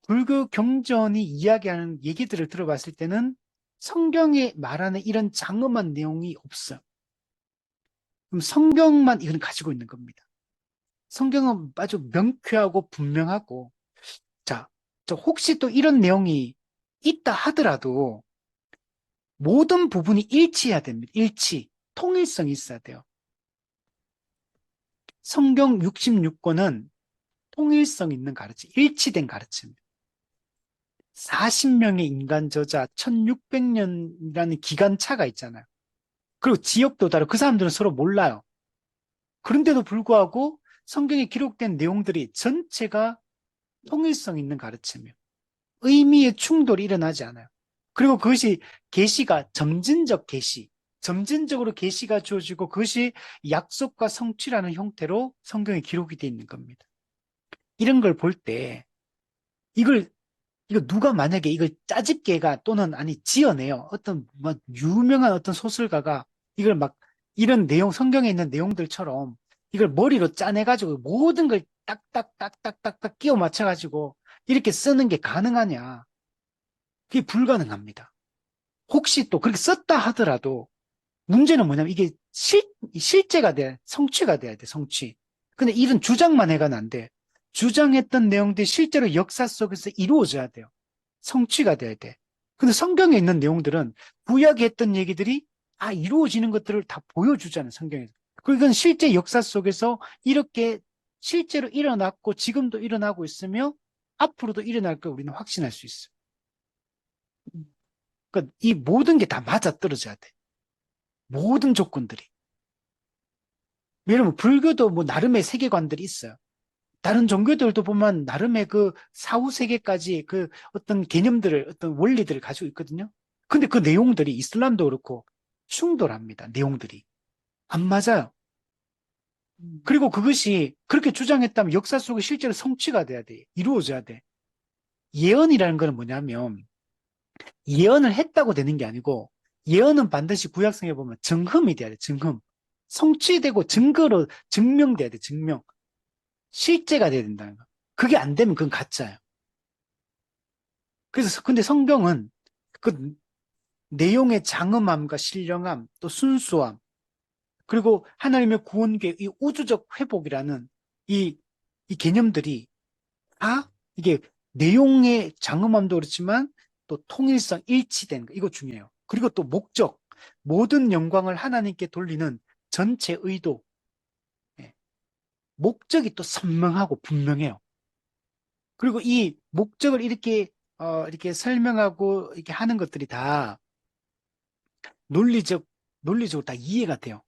불교 경전이 이야기하는 얘기들을 들어봤을 때는 성경에 말하는 이런 장엄한 내용이 없어요. 그럼 성경만 이건 가지고 있는 겁니다. 성경은 아주 명쾌하고 분명하고, 자, 혹시 또 이런 내용이 있다 하더라도 모든 부분이 일치해야 됩니다. 일치, 통일성이 있어야 돼요. 성경 66권은 통일성 있는 가르침, 일치된 가르침입니다. 40명의 인간 저자 1600년이라는 기간차가 있잖아요. 그리고 지역도 다르고 그 사람들은 서로 몰라요. 그런데도 불구하고 성경에 기록된 내용들이 전체가 통일성 있는 가르침이에요. 의미의 충돌이 일어나지 않아요. 그리고 그것이 계시가 점진적 계시, 점진적으로 계시가 주어지고 그것이 약속과 성취라는 형태로 성경에 기록이 되어 있는 겁니다. 이런 걸 볼 때 이걸 이거 누가 만약에 이걸 짜집개가 또는 아니 지어내요. 어떤 뭐 유명한 어떤 소설가가 이걸 막 이런 내용 성경에 있는 내용들처럼 이걸 머리로 짜내가지고 모든 걸 딱딱딱딱딱딱 끼워 맞춰가지고 이렇게 쓰는 게 가능하냐? 그게 불가능합니다. 혹시 또 그렇게 썼다 하더라도 문제는 뭐냐면 이게 실제가 돼, 성취가 돼야 돼, 성취. 근데 이런 주장만 해가는 안 돼. 주장했던 내용들이 실제로 역사 속에서 이루어져야 돼요. 성취가 돼야 돼. 근데 성경에 있는 내용들은 구약에 했던 얘기들이 이루어지는 것들을 다 보여주잖아요, 성경에서. 그리고 이건 실제 역사 속에서 이렇게 실제로 일어났고 지금도 일어나고 있으며 앞으로도 일어날 걸 우리는 확신할 수 있어요. 그러니까 이 모든 게 다 맞아떨어져야 돼. 모든 조건들이. 왜냐면 불교도 뭐 나름의 세계관들이 있어요. 다른 종교들도 보면 나름의 그 사후 세계까지 그 어떤 개념들을 어떤 원리들을 가지고 있거든요. 근데 그 내용들이 이슬람도 그렇고 충돌합니다. 내용들이 안 맞아요. 그리고 그것이 그렇게 주장했다면 역사 속에 실제로 성취가 돼야 돼. 이루어져야 돼. 예언이라는 건 뭐냐면 예언을 했다고 되는 게 아니고 예언은 반드시 구약성에 보면 증흠이 돼야 돼. 증흠. 성취되고 증거로 증명돼야 돼. 증명. 실제가 돼야 된다는 거. 그게 안 되면 그건 가짜예요. 그래서 근데 성경은 그 내용의 장엄함과 신령함, 또 순수함, 그리고 하나님의 구원계, 이 우주적 회복이라는 이, 이 개념들이 다 이게 내용의 장엄함도 그렇지만 또 통일성, 일치된 거, 이거 중요해요. 그리고 또 목적, 모든 영광을 하나님께 돌리는 전체 의도, 예, 목적이 또 선명하고 분명해요. 그리고 이 목적을 이렇게 설명하고 이렇게 하는 것들이 다 논리적, 논리적으로 다 이해가 돼요.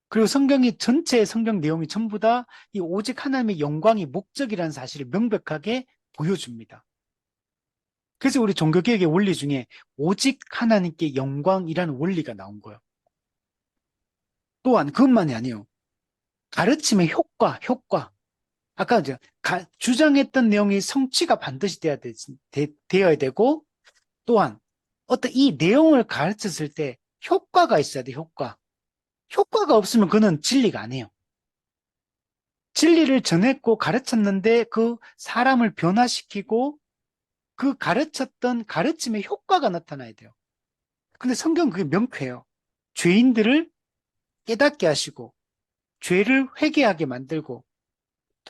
그리고 성경이 전체 성경 내용이 전부 다 이 오직 하나님의 영광이 목적이라는 사실을 명백하게 보여줍니다. 그래서 우리 종교개혁의 원리 중에 오직 하나님께 영광이라는 원리가 나온 거예요. 또한 그것만이 아니에요. 가르침의 효과. 아까 이제 주장했던 내용이 성취가 반드시 되어야 되고 또한 어떤 이 내용을 가르쳤을 때 효과가 있어야 돼, 효과. 효과가 없으면 그는 진리가 아니에요. 진리를 전했고 가르쳤는데 그 사람을 변화시키고 그 가르쳤던 가르침의 효과가 나타나야 돼요. 근데 성경은 그게 명쾌해요. 죄인들을 깨닫게 하시고 죄를 회개하게 만들고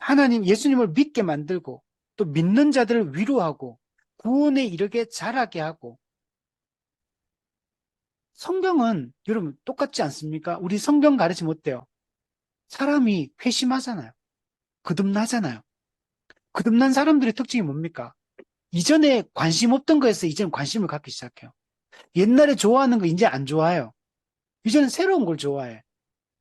하나님 예수님을 믿게 만들고 또 믿는 자들을 위로하고 구원에 이르게 자라게 하고 성경은 여러분 똑같지 않습니까? 우리 성경 가르치면 어때요? 사람이 회심하잖아요. 거듭나잖아요. 거듭난 사람들의 특징이 뭡니까? 이전에 관심 없던 거에서 이제는 관심을 갖기 시작해요. 옛날에 좋아하는 거 이제 안 좋아해요. 이제는 새로운 걸 좋아해.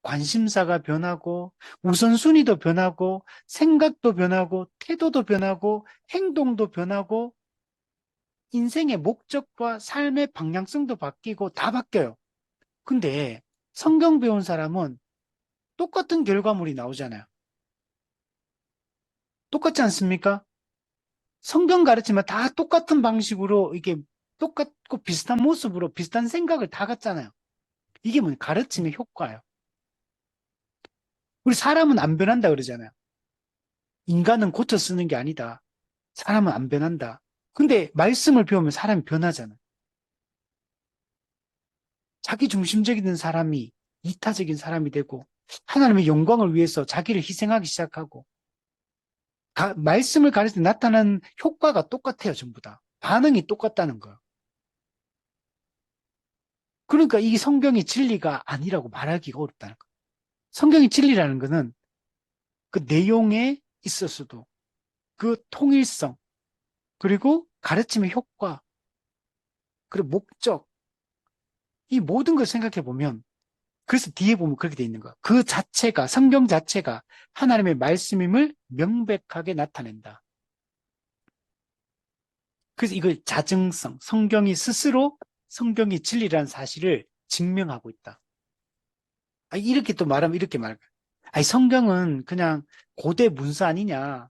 관심사가 변하고, 우선순위도 변하고, 생각도 변하고, 태도도 변하고, 행동도 변하고, 인생의 목적과 삶의 방향성도 바뀌고 다 바뀌어요. 근데 성경 배운 사람은 똑같은 결과물이 나오잖아요. 똑같지 않습니까? 성경 가르치면 다 똑같은 방식으로 이게 똑같고 비슷한 모습으로 비슷한 생각을 다 갖잖아요. 이게 뭐냐? 가르침의 효과예요. 우리 사람은 안 변한다 그러잖아요. 인간은 고쳐 쓰는 게 아니다. 사람은 안 변한다. 근데 말씀을 배우면 사람이 변하잖아. 자기 중심적인 사람이 이타적인 사람이 되고 하나님의 영광을 위해서 자기를 희생하기 시작하고 말씀을 가르칠 때 나타나는 효과가 똑같아요, 전부 다. 반응이 똑같다는 거예요. 그러니까 이 성경이 진리가 아니라고 말하기가 어렵다는 거예요. 성경이 진리라는 것은 그 내용에 있어서도 그 통일성, 그리고 가르침의 효과, 그리고 목적, 이 모든 걸 생각해 보면, 그래서 뒤에 보면 그렇게 돼 있는 거야. 그 자체가, 성경 자체가 하나님의 말씀임을 명백하게 나타낸다. 그래서 이걸 자증성, 성경이 스스로 성경이 진리라는 사실을 증명하고 있다. 이렇게 또 말하면 이렇게 말할 거야. 성경은 그냥 고대 문서 아니냐.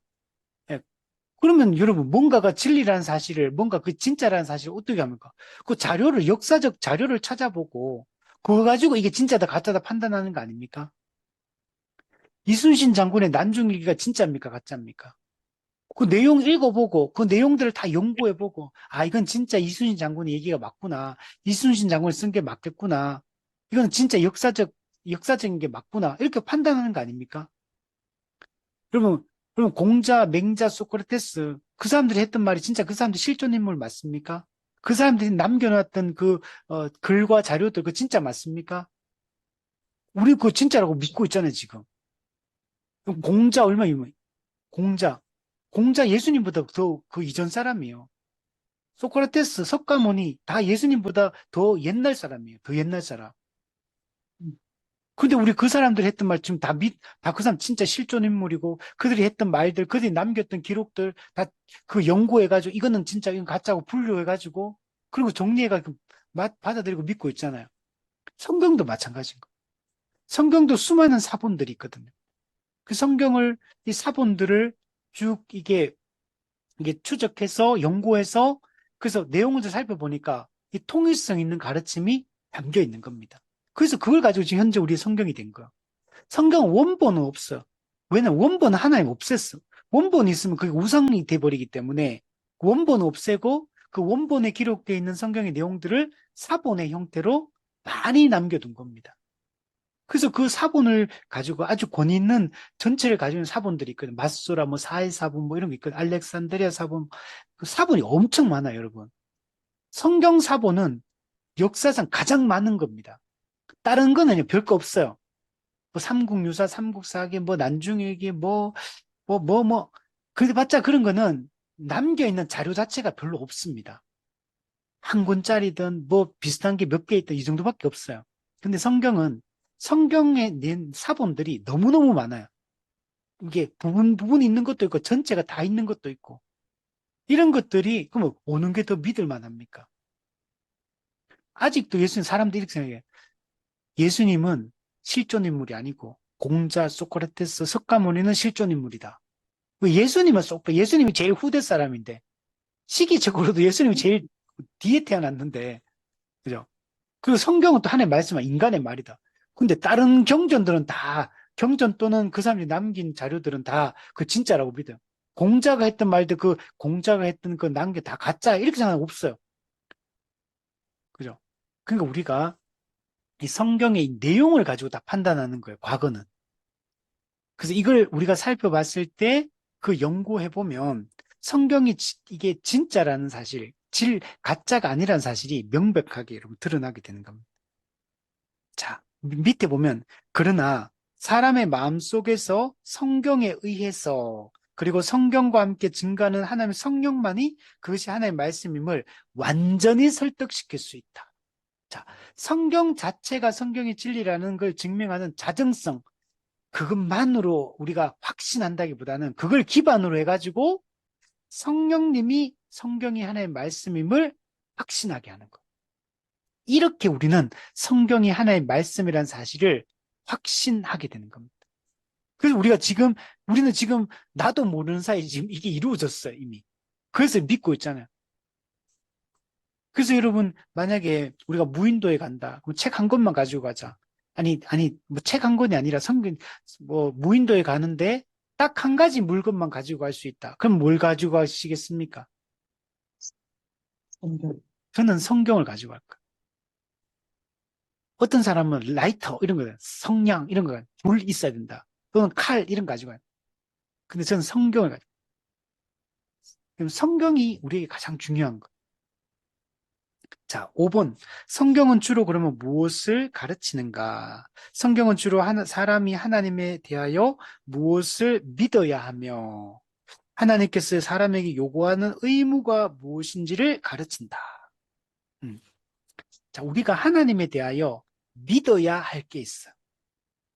예, 그러면 여러분, 뭔가가 진리라는 사실을, 뭔가 그 진짜라는 사실을 어떻게 합니까? 그 자료를, 역사적 자료를 찾아보고, 그거 가지고 이게 진짜다, 가짜다 판단하는 거 아닙니까? 이순신 장군의 난중일기가 진짜입니까, 가짜입니까? 그 내용 읽어보고, 그 내용들을 다 연구해보고, 이건 진짜 이순신 장군의 얘기가 맞구나. 이순신 장군이 쓴 게 맞겠구나. 이건 진짜 역사적인 게 맞구나. 이렇게 판단하는 거 아닙니까? 그러면, 그러면 공자, 맹자, 소크라테스, 그 사람들이 했던 말이 진짜 그 사람들 실존 인물 맞습니까? 그 사람들이 남겨놨던 글과 자료들, 그 진짜 맞습니까? 우리 그거 진짜라고 믿고 있잖아요, 지금. 그럼 공자 얼마 유명? 공자. 공자 예수님보다 더 그 이전 사람이에요. 소크라테스, 석가모니 다 예수님보다 더 옛날 사람이에요. 더 옛날 사람. 음. 근데 우리 그 사람들이 했던 말 지금 다 그 사람 진짜 실존 인물이고 그들이 했던 말들, 그들이 남겼던 기록들 다 그 연구해가지고 이거는 진짜 이건 가짜고 분류해가지고 그리고 정리해가지고 받아들이고 믿고 있잖아요. 성경도 마찬가지인 거. 성경도 수많은 사본들이 있거든요. 그 성경을 이 사본들을 쭉 이게 추적해서 연구해서 그래서 내용을 좀 살펴보니까 이 통일성 있는 가르침이 담겨 있는 겁니다. 그래서 그걸 가지고 지금 현재 우리 성경이 된 거야. 성경 원본은 없어. 왜냐면 원본은 하나님 없앴어. 원본이 있으면 그게 우상이 돼버리기 때문에 원본을 없애고 그 원본에 기록되어 있는 성경의 내용들을 사본의 형태로 많이 남겨둔 겁니다. 그래서 그 사본을 가지고 아주 권위 있는 전체를 가지고 있는 사본들이 있거든요. 마소라, 뭐 사해 사본, 뭐 이런 게 있거든요. 알렉산드리아 사본. 그 사본이 엄청 많아요, 여러분. 성경 사본은 역사상 가장 많은 겁니다. 다른 거는 별거 없어요. 뭐 삼국유사, 삼국사기, 뭐 난중일기, 뭐. 그래봤자 그런 거는 남겨있는 자료 자체가 별로 없습니다. 한 권짜리든 뭐 비슷한 게 몇 개 있든 이 정도밖에 없어요. 근데 성경은 성경에 낸 사본들이 너무너무 많아요. 이게 부분 있는 것도 있고 전체가 다 있는 것도 있고 이런 것들이 그러면 어느 게 더 믿을 만합니까? 아직도 예수님 사람들이 이렇게 생각해요. 예수님은 실존 인물이 아니고 공자, 소크라테스, 석가모니는 실존 인물이다. 예수님이 제일 후대 사람인데 시기적으로도 예수님이 제일 뒤에 태어났는데 그죠? 그리고 성경은 또 하나의 말씀은 인간의 말이다. 근데 다른 경전들은 다 경전 또는 그 사람이 남긴 자료들은 다 그 진짜라고 믿어요. 공자가 했던 말도 그 공자가 했던 그 남게 다 가짜 이렇게 생각하면 없어요. 그죠? 그러니까 우리가 이 성경의 이 내용을 가지고 다 판단하는 거예요. 과거는. 그래서 이걸 우리가 살펴봤을 때 그 연구해 보면 성경이 이게 진짜라는 사실, 가짜가 아니라는 사실이 명백하게 여러분 드러나게 되는 겁니다. 자, 밑에 보면 그러나 사람의 마음 속에서 성경에 의해서 그리고 성경과 함께 증가하는 하나님의 성령만이 그것이 하나님의 말씀임을 완전히 설득시킬 수 있다. 자, 성경 자체가 성경의 진리라는 걸 증명하는 자정성, 그것만으로 우리가 확신한다기보다는 그걸 기반으로 해가지고 성령님이 성경이 하나의 말씀임을 확신하게 하는 것. 이렇게 우리는 성경이 하나의 말씀이라는 사실을 확신하게 되는 겁니다. 그래서 우리는 지금 나도 모르는 사이에 지금 이게 이루어졌어요, 이미. 그래서 믿고 있잖아요. 그래서 여러분, 만약에 우리가 무인도에 간다. 그럼 책 한 권만 가지고 가자. 아니, 뭐 책 한 권이 아니라 무인도에 가는데 딱 한 가지 물건만 가지고 갈 수 있다. 그럼 뭘 가지고 가시겠습니까? 성경. 저는 성경을 가지고 갈 거예요. 어떤 사람은 라이터, 이런 거, 성냥, 이런 거, 불 있어야 된다. 또는 칼, 이런 거 가지고 가요. 근데 저는 성경을 가지고 가요. 성경이 우리에게 가장 중요한 거. 자, 5번. 성경은 주로 그러면 무엇을 가르치는가? 성경은 주로 사람이 하나님에 대하여 무엇을 믿어야 하며, 하나님께서 사람에게 요구하는 의무가 무엇인지를 가르친다. 음. 자, 우리가 하나님에 대하여 믿어야 할 게 있어.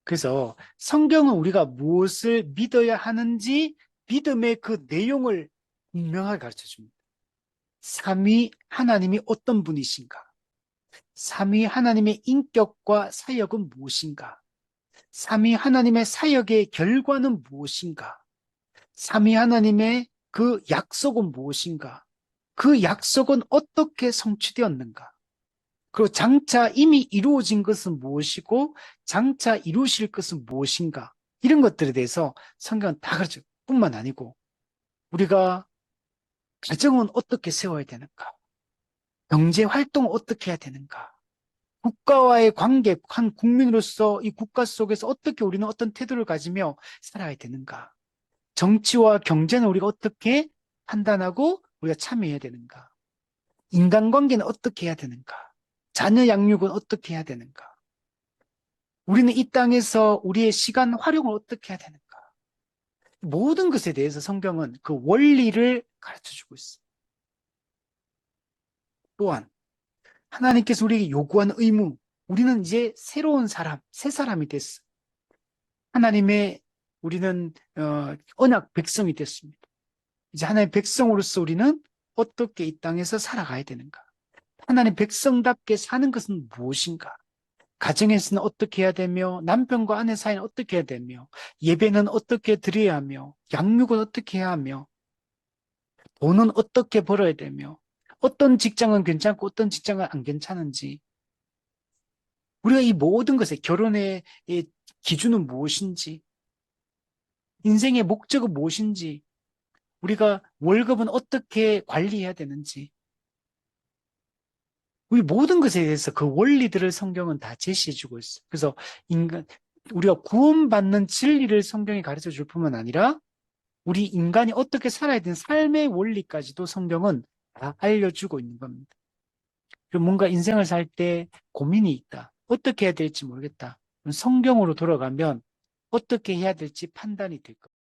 그래서 성경은 우리가 무엇을 믿어야 하는지 믿음의 그 내용을 분명하게 가르쳐 줍니다. 삼위 하나님이 어떤 분이신가? 삼위 하나님의 인격과 사역은 무엇인가? 삼위 하나님의 사역의 결과는 무엇인가? 삼위 하나님의 그 약속은 무엇인가? 그 약속은 어떻게 성취되었는가? 그리고 장차 이미 이루어진 것은 무엇이고 장차 이루실 것은 무엇인가? 이런 것들에 대해서 성경은 다 가르쳐요. 뿐만 아니고 우리가 가정은 어떻게 세워야 되는가? 경제 활동을 어떻게 해야 되는가? 국가와의 관계, 한 국민으로서 이 국가 속에서 어떻게 우리는 어떤 태도를 가지며 살아야 되는가? 정치와 경제는 우리가 어떻게 판단하고 우리가 참여해야 되는가? 인간관계는 어떻게 해야 되는가? 자녀 양육은 어떻게 해야 되는가? 우리는 이 땅에서 우리의 시간 활용을 어떻게 해야 되는가? 모든 것에 대해서 성경은 그 원리를 가르쳐 주고 있어요. 또한 하나님께서 우리에게 요구하는 의무, 우리는 이제 새로운 사람, 새 사람이 됐어. 하나님의 우리는 언약 백성이 됐습니다. 이제 하나님의 백성으로서 우리는 어떻게 이 땅에서 살아가야 되는가? 하나님 백성답게 사는 것은 무엇인가? 가정에서는 어떻게 해야 되며, 남편과 아내 사이는 어떻게 해야 되며, 예배는 어떻게 드려야 하며, 양육은 어떻게 해야 하며, 돈은 어떻게 벌어야 되며, 어떤 직장은 괜찮고 어떤 직장은 안 괜찮은지, 우리가 이 모든 것에 결혼의 기준은 무엇인지, 인생의 목적은 무엇인지, 우리가 월급은 어떻게 관리해야 되는지, 우리 모든 것에 대해서 그 원리들을 성경은 다 제시해주고 있어요. 그래서 우리가 구원받는 진리를 성경이 가르쳐 줄 뿐만 아니라 우리 인간이 어떻게 살아야 되는 삶의 원리까지도 성경은 다 알려주고 있는 겁니다. 그리고 뭔가 인생을 살 때 고민이 있다. 어떻게 해야 될지 모르겠다. 성경으로 돌아가면 어떻게 해야 될지 판단이 될 겁니다.